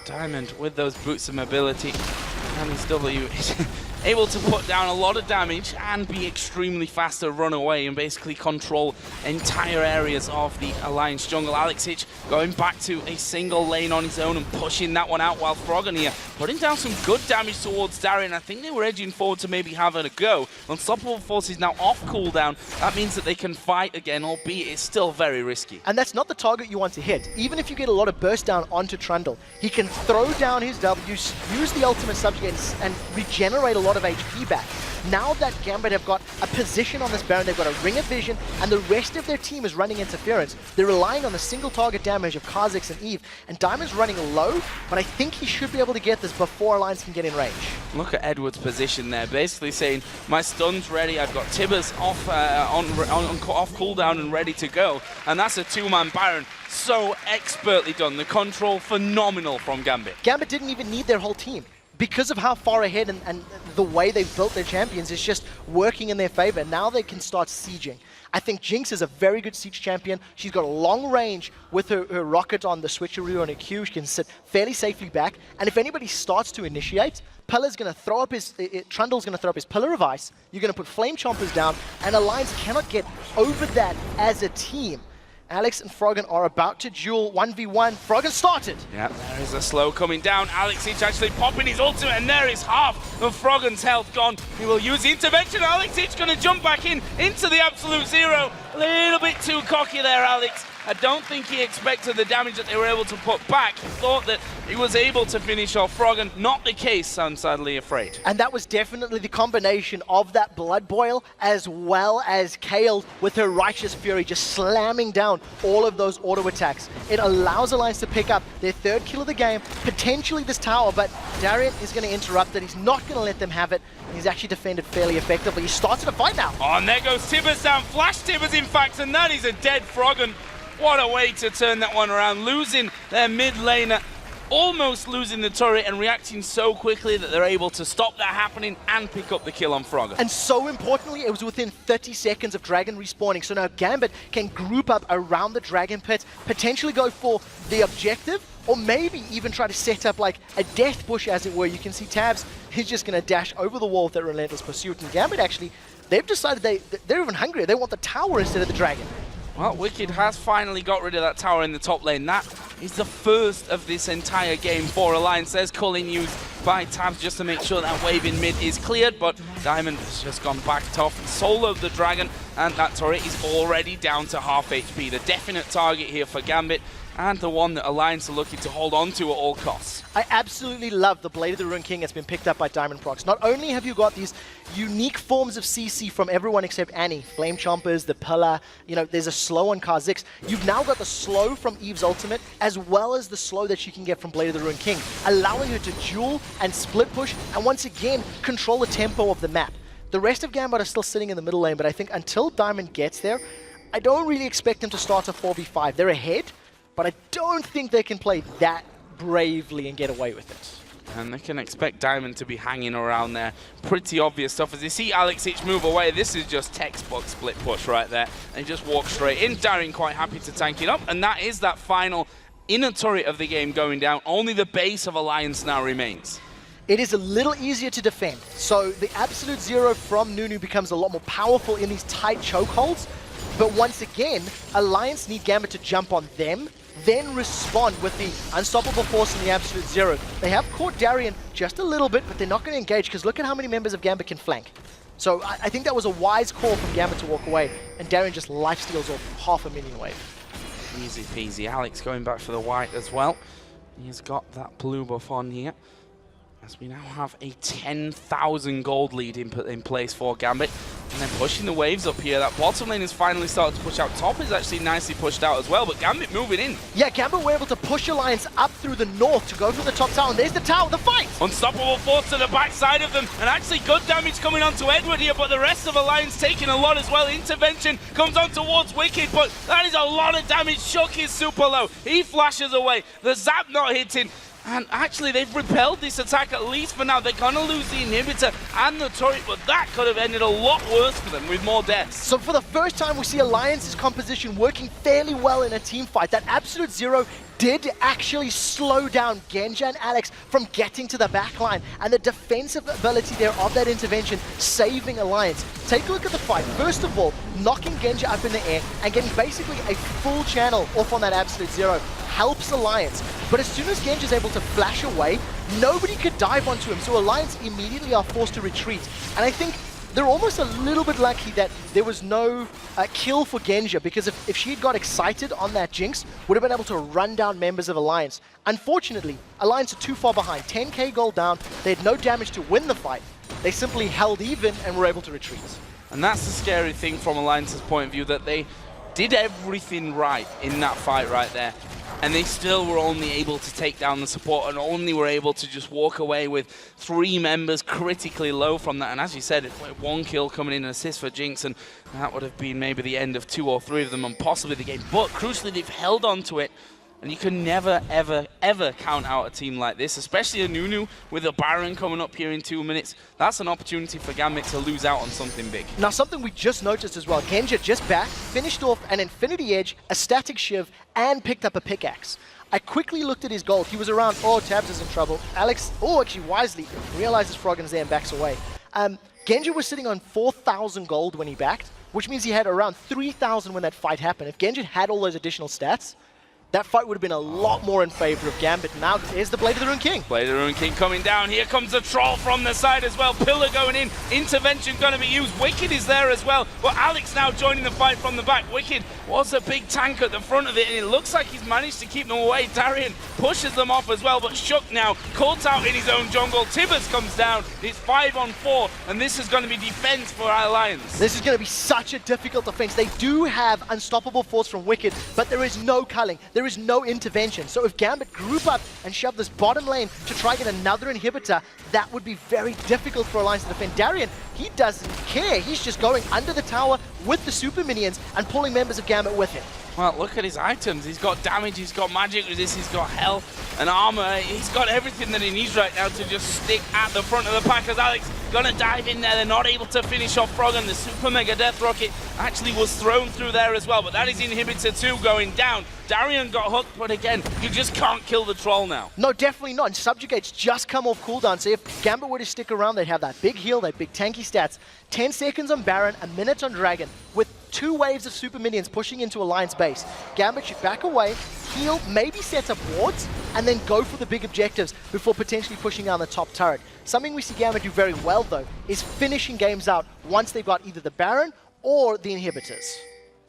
Diamond with those boots of mobility, and his W is able to put down a lot of damage and be extremely fast to run away and basically control entire areas of the Alliance jungle. Alexic going back to a single lane on his own and pushing that one out, while Froggen here putting down some good damage towards Darian. I think they were edging forward to maybe have a go. Unstoppable Force is now off cooldown. That means that they can fight again, albeit it's still very risky. And that's not the target you want to hit. Even if you get a lot of burst down onto Trundle, he can throw down his W's, use the ultimate subjugate and regenerate a lot of HP back. Now that Gambit have got a position on this Baron, they've got a Ring of Vision, and the rest of their team is running interference. They're relying on the single target damage of Kha'Zix and Eve, and Diamond's running low, but I think he should be able to get this before Alliance can get in range. Look at Edward's position there, basically saying, my stun's ready, I've got Tibbers off, off cooldown and ready to go, and that's a 2-man Baron. So expertly done. The control phenomenal from Gambit. Gambit didn't even need their whole team. Because of how far ahead and the way they've built their champions is just working in their favor. Now they can start sieging. I think Jinx is a very good siege champion. She's got a long range with her rocket on the switcheroo on her Q. She can sit fairly safely back. And if anybody starts to initiate, Pillar's going to throw up his... Trundle's going to throw up his Pillar of Ice. You're going to put Flame Chompers down. And Alliance cannot get over that as a team. Alex and Froggen are about to duel 1v1. Froggen started. Yeah, there is a slow coming down. Alexic actually popping his ultimate, and there is half of Froggen's health gone. He will use the intervention. Alexic going to jump back into the absolute zero. A little bit too cocky there, Alex. I don't think he expected the damage that they were able to put back. He thought that he was able to finish off Froggen. Not the case, I'm sadly afraid. And that was definitely the combination of that Blood Boil as well as Kale with her Righteous Fury just slamming down all of those auto attacks. It allows Alliance to pick up their third kill of the game, potentially this tower, but Darien is going to interrupt it. He's not going to let them have it. He's actually defended fairly effectively. He started a fight now. Oh, and there goes Tibbers down. Flash Tibbers, in fact, and that is a dead Froggen. What a way to turn that one around. Losing their mid laner, almost losing the turret and reacting so quickly that they're able to stop that happening and pick up the kill on Froggen. And so importantly, it was within 30 seconds of Dragon respawning. So now Gambit can group up around the Dragon pit, potentially go for the objective, or maybe even try to set up like a death push, as it were. You can see Tabs, he's just going to dash over the wall with that Relentless Pursuit. And Gambit actually, they've decided they're even hungrier. They want the tower instead of the Dragon. Well, Wicked has finally got rid of that tower in the top lane. That is the first of this entire game for Alliance. There's culling used by Tabs just to make sure that wave in mid is cleared, but Diamond has just gone back tough, soloed the Dragon, and that turret is already down to half HP. The definite target here for Gambit, and the one that Alliance are looking to hold on to at all costs. I absolutely love the Blade of the Ruined King that's been picked up by Diamond Prox. Not only have you got these unique forms of CC from everyone except Annie, Flame Chompers, the Pillar, you know, there's a slow on Kha'Zix. You've now got the slow from Eve's ultimate, as well as the slow that she can get from Blade of the Ruined King, allowing her to duel and split push, and once again, control the tempo of the map. The rest of Gambit are still sitting in the middle lane, but I think until Diamond gets there, I don't really expect them to start a 4v5. They're ahead, but I don't think they can play that bravely and get away with it. And they can expect Diamond to be hanging around there. Pretty obvious stuff. As you see Alex Hitch move away, this is just textbook split push right there. And just walk straight in. Darien quite happy to tank it up. And that is that final inner turret of the game going down. Only the base of Alliance now remains. It is a little easier to defend. So the Absolute Zero from Nunu becomes a lot more powerful in these tight chokeholds. But once again, Alliance need Gambit to jump on them, then respond with the Unstoppable Force and the Absolute Zero. They have caught Darien just a little bit, but they're not going to engage, because look at how many members of Gambit can flank. So I think that was a wise call from Gambit to walk away, and Darien just lifesteals off half a minion wave. Easy peasy. Alex going back for the white as well. He's got that blue buff on here, as we now have a 10,000 gold lead in place for Gambit. And then pushing the waves up here. That bottom lane is finally starting to push out. Top is actually nicely pushed out as well, but Gambit moving in. Yeah, Gambit were able to push Alliance up through the north to go for the top tower, and there's the tower, the fight! Unstoppable Force to the backside of them, and actually good damage coming onto Edward here, but the rest of Alliance taking a lot as well. Intervention comes on towards Wicked, but that is a lot of damage. Shook is super low. He flashes away. The zap not hitting. And actually, they've repelled this attack at least for now. They're going to lose the inhibitor and the turret, but that could have ended a lot worse for them with more deaths. So for the first time, we see Alliance's composition working fairly well in a team fight. That Absolute Zero did actually slow down Genja and Alex from getting to the backline, and the defensive ability there of that intervention saving Alliance. Take a look at the fight. First of all, knocking Genja up in the air and getting basically a full channel off on that Absolute Zero helps Alliance. But as soon as Genja is able to flash away, nobody could dive onto him, so Alliance immediately are forced to retreat. And I think they're almost a little bit lucky that there was no kill for Genja, because if she had got excited on that Jinx, would have been able to run down members of Alliance. Unfortunately, Alliance are too far behind. 10k gold down, they had no damage to win the fight. They simply held even and were able to retreat. And that's the scary thing from Alliance's point of view, that they did everything right in that fight right there. And they still were only able to take down the support, and only were able to just walk away with 3 members critically low from that. And as you said, one kill coming in, an assist for Jinx, and that would have been maybe the end of 2 or 3 of them, and possibly the game. But crucially, they've held on to it. And you can never, ever, ever count out a team like this, especially a Nunu with a Baron coming up here in 2 minutes. That's an opportunity for Gambit to lose out on something big. Now, something we just noticed as well, Genja just back, finished off an Infinity Edge, a Static Shiv, and picked up a pickaxe. I quickly looked at his gold. He was around, oh, Tabs is in trouble. Alex, oh, actually wisely, realizes Froggen's there and backs away. Genja was sitting on 4,000 gold when he backed, which means he had around 3,000 when that fight happened. If Genja had all those additional stats, that fight would have been a lot more in favor of Gambit. Now here's the Blade of the Rune King. Blade of the Rune King coming down. Here comes the Troll from the side as well. Pillar going in. Intervention going to be used. Wicked is there as well. But Alex now joining the fight from the back. Wicked was a big tank at the front of it, and it looks like he's managed to keep them away. Darian pushes them off as well, but Shook now caught out in his own jungle. Tibbers comes down. It's 5-on-4, and this is going to be defense for our Alliance. This is going to be such a difficult defense. They do have unstoppable force from Wicked, but there is no culling. There is no intervention. So if Gambit group up and shove this bottom lane to try and get another inhibitor, that would be very difficult for Alliance to defend. Darian, he doesn't care. He's just going under the tower with the super minions and pulling members of Gambit with him. Well, look at his items. He's got damage, he's got magic resist, he's got health and armor. He's got everything that he needs right now to just stick at the front of the pack. As Alex gonna dive in there, they're not able to finish off Frog, and the Super Mega Death Rocket actually was thrown through there as well, but that is Inhibitor 2 going down. Darian got hooked, but again, you just can't kill the Troll now. No, definitely not. And Subjugate's just come off cooldown, so if Gambit were to stick around, they'd have that big heal, that big tanky stats. 10 seconds on Baron, a minute on Dragon, with 2 waves of super minions pushing into Alliance base. Gambit should back away, heal, maybe set up wards, and then go for the big objectives before potentially pushing down the top turret. Something we see Gambit do very well, though, is finishing games out once they've got either the Baron or the inhibitors.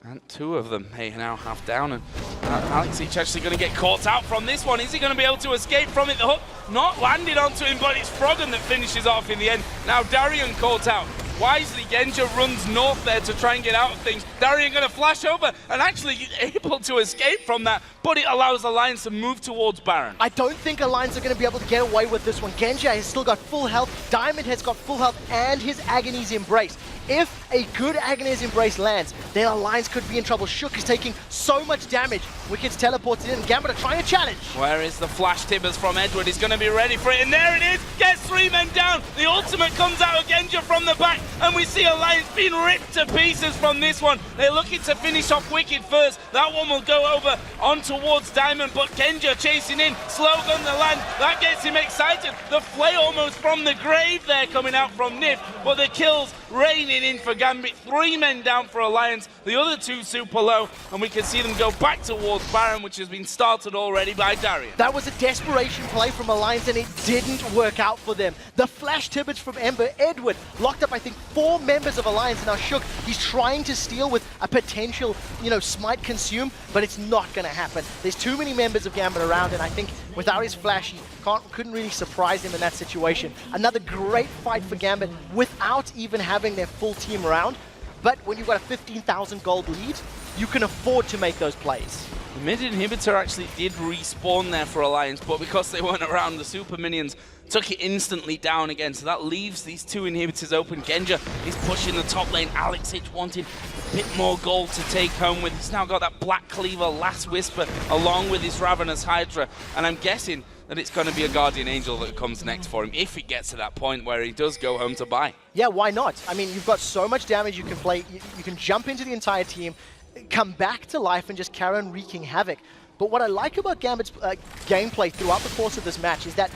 And 2 of them, hey, now half down, and Alex each actually going to get caught out from this one. Is he going to be able to escape from it? The hook not landed onto him, but it's Froggen that finishes off in the end. Now Darian caught out. Wisely, Genja runs north there to try and get out of things. Darian going to flash over and actually able to escape from that, but it allows Alliance to move towards Baron. I don't think Alliance are going to be able to get away with this one. Genja has still got full health, Diamond has got full health, and his Agony's Embrace. If a good Agony's Embrace lands, then Alliance could be in trouble. Shook is taking so much damage. Wicked's teleported in, Gambit are trying to challenge. Where is the flash Tibbers from Edward? He's going to be ready for it, and there it is! Gets 3 men down! The ultimate comes out of Genja from the back, and we see Alliance being ripped to pieces from this one. They're looking to finish off Wicked first. That one will go over on towards Diamond, but Genja chasing in. Slow gun the land. That gets him excited. The flail almost from the grave there coming out from Nif, but the kills raining in for Gambit. 3 men down for Alliance, the other 2 super low, and we can see them go back towards Baron, which has been started already by Darian. That was a desperation play from Alliance, and it didn't work out for them. The flash Tibbets from Ember, Edward locked up, I think, 4 members of Alliance, and now Shook, he's trying to steal with a potential, smite consume, but it's not going to happen. There's too many members of Gambit around, and I think without his flash, he couldn't really surprise him in that situation. Another great fight for Gambit without even having their full team around, but when you've got a 15,000 gold lead, you can afford to make those plays. The mid inhibitor actually did respawn there for Alliance, but because they weren't around, the super minions took it instantly down again. So that leaves these 2 inhibitors open. Genja is pushing the top lane. Alex Hitch wanted a bit more gold to take home with. He's now got that Black Cleaver, Last Whisper, along with his Ravenous Hydra. And I'm guessing that it's going to be a Guardian Angel that comes next for him, if it gets to that point where he does go home to buy. Yeah, why not? I mean, you've got so much damage you can play. You can jump into the entire team, come back to life, and just carry on wreaking havoc. But what I like about Gambit's gameplay throughout the course of this match is that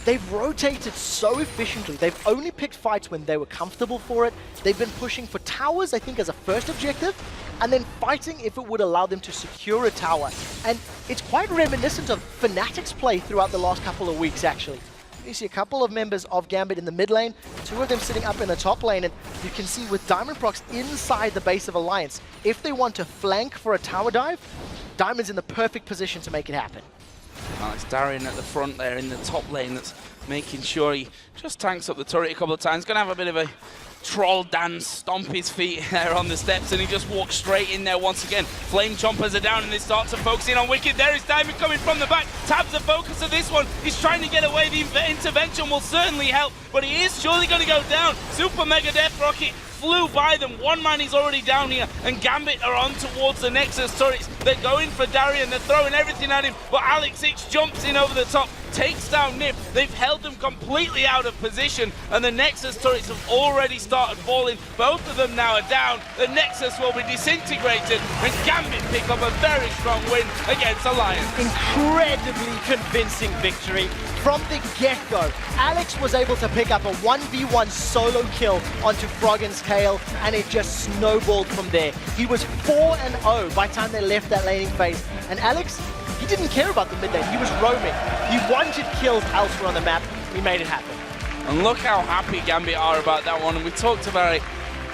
they've rotated so efficiently. They've only picked fights when they were comfortable for it. They've been pushing for towers, I think, as a first objective, and then fighting if it would allow them to secure a tower. And it's quite reminiscent of Fnatic's play throughout the last couple of weeks, actually. You see a couple of members of Gambit in the mid lane, 2 of them sitting up in the top lane, and you can see with Diamond Procs inside the base of Alliance, if they want to flank for a tower dive, Diamond's in the perfect position to make it happen. Well, it's Darian at the front there in the top lane that's making sure he just tanks up the turret a couple of times. Going to have a bit of a troll dance, stomp his feet there on the steps, and he just walks straight in there once again. Flame Chompers are down, and they start to focus in on Wicked. There is Diamond coming from the back. Tab's the focus of this one. He's trying to get away. The intervention will certainly help, but he is surely going to go down. Super Mega Death Rocket flew by them. 1 man is already down here, and Gambit are on towards the Nexus turrets. They're going for Darian. They're throwing everything at him, but Alex Hitch jumps in over the top, takes down Nip. They've held them completely out of position, and the Nexus turrets have already started falling. Both of them now are down. The Nexus will be disintegrated, and Gambit pick up a very strong win against Alliance. Incredibly convincing victory. From the get-go, Alex was able to pick up a 1v1 solo kill onto Froggen's Kale, and it just snowballed from there. He was 4-0 by the time they left that laning phase, and Alex, he didn't care about the mid lane. He was roaming. He wanted kills elsewhere on the map. He made it happen. And look how happy Gambit are about that one, and we talked about it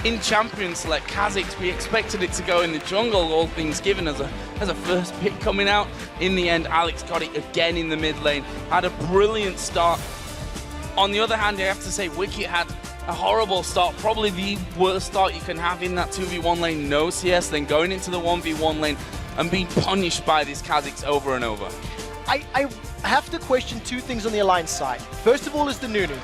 in Champion Select. Kha'Zix, we expected it to go in the jungle, all things given, as a first pick coming out. In the end, Alex got it again in the mid lane, had a brilliant start. On the other hand, I have to say, Wicket had a horrible start, probably the worst start you can have in that 2v1 lane, no CS, then going into the 1v1 lane and being punished by this Kha'Zix over and over. I have to question two things on the Alliance side. First of all is the Nunu.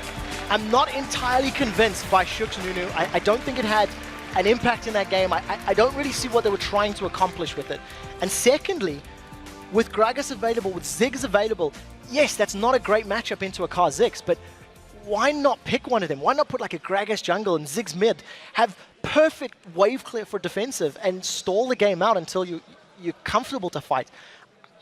I'm not entirely convinced by Shook's Nunu. I don't think it had an impact in that game. I don't really see what they were trying to accomplish with it. And secondly, with Gragas available, with Ziggs available, yes, that's not a great matchup into a Kha'Zix, but why not pick one of them? Why not put like a Gragas jungle and Ziggs mid, have perfect wave clear for defensive and stall the game out until you're comfortable to fight?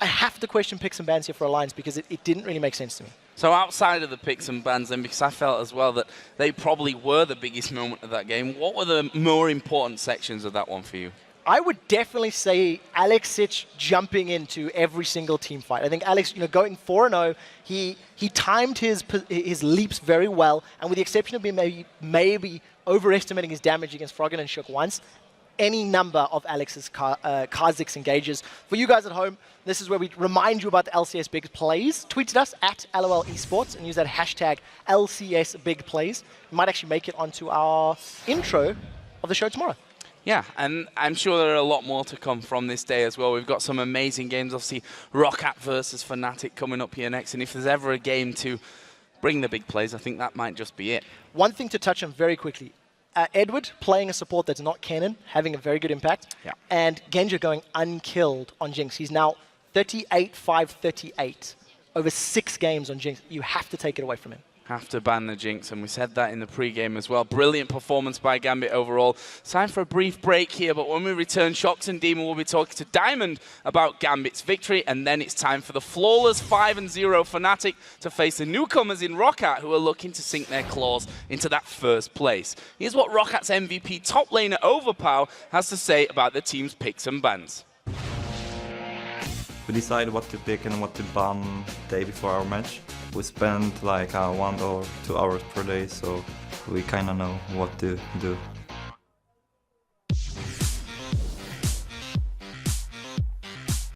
I have to question picks and bans here for Alliance because it didn't really make sense to me. So outside of the picks and bans then, because I felt as well that they probably were the biggest moment of that game, what were the more important sections of that one for you? I would definitely say Alexic jumping into every single team fight. I think Alex, going 4-0, he timed his leaps very well, and with the exception of being maybe overestimating his damage against Froggen and Shook once, any number of Alex's Kha'Zix engages. For you guys at home, this is where we remind you about the LCS Big Plays. Tweet at us at LOL Esports and use that hashtag LCS Big Plays. We might actually make it onto our intro of the show tomorrow. Yeah, and I'm sure there are a lot more to come from this day as well. We've got some amazing games. Obviously, Roccat versus Fnatic coming up here next. And if there's ever a game to bring the big plays, I think that might just be it. One thing to touch on very quickly. Edward playing a support that's not Kennen, having a very good impact. Yeah. And Genja going unkilled on Jinx. He's now 38-5-38 over 6 games on Jinx. You have to take it away from him. Have to ban the Jinx, and we said that in the pre-game as well. Brilliant performance by Gambit overall. It's time for a brief break here, but when we return, Shox and Demon will be talking to Diamond about Gambit's victory, and then it's time for the flawless 5-0 Fnatic to face the newcomers in Roccat, who are looking to sink their claws into that first place. Here's what Rockat's MVP top laner Overpow has to say about the team's picks and bans. We decide what to pick and what to ban the day before our match. We spend like 1 or 2 hours per day, so we kind of know what to do.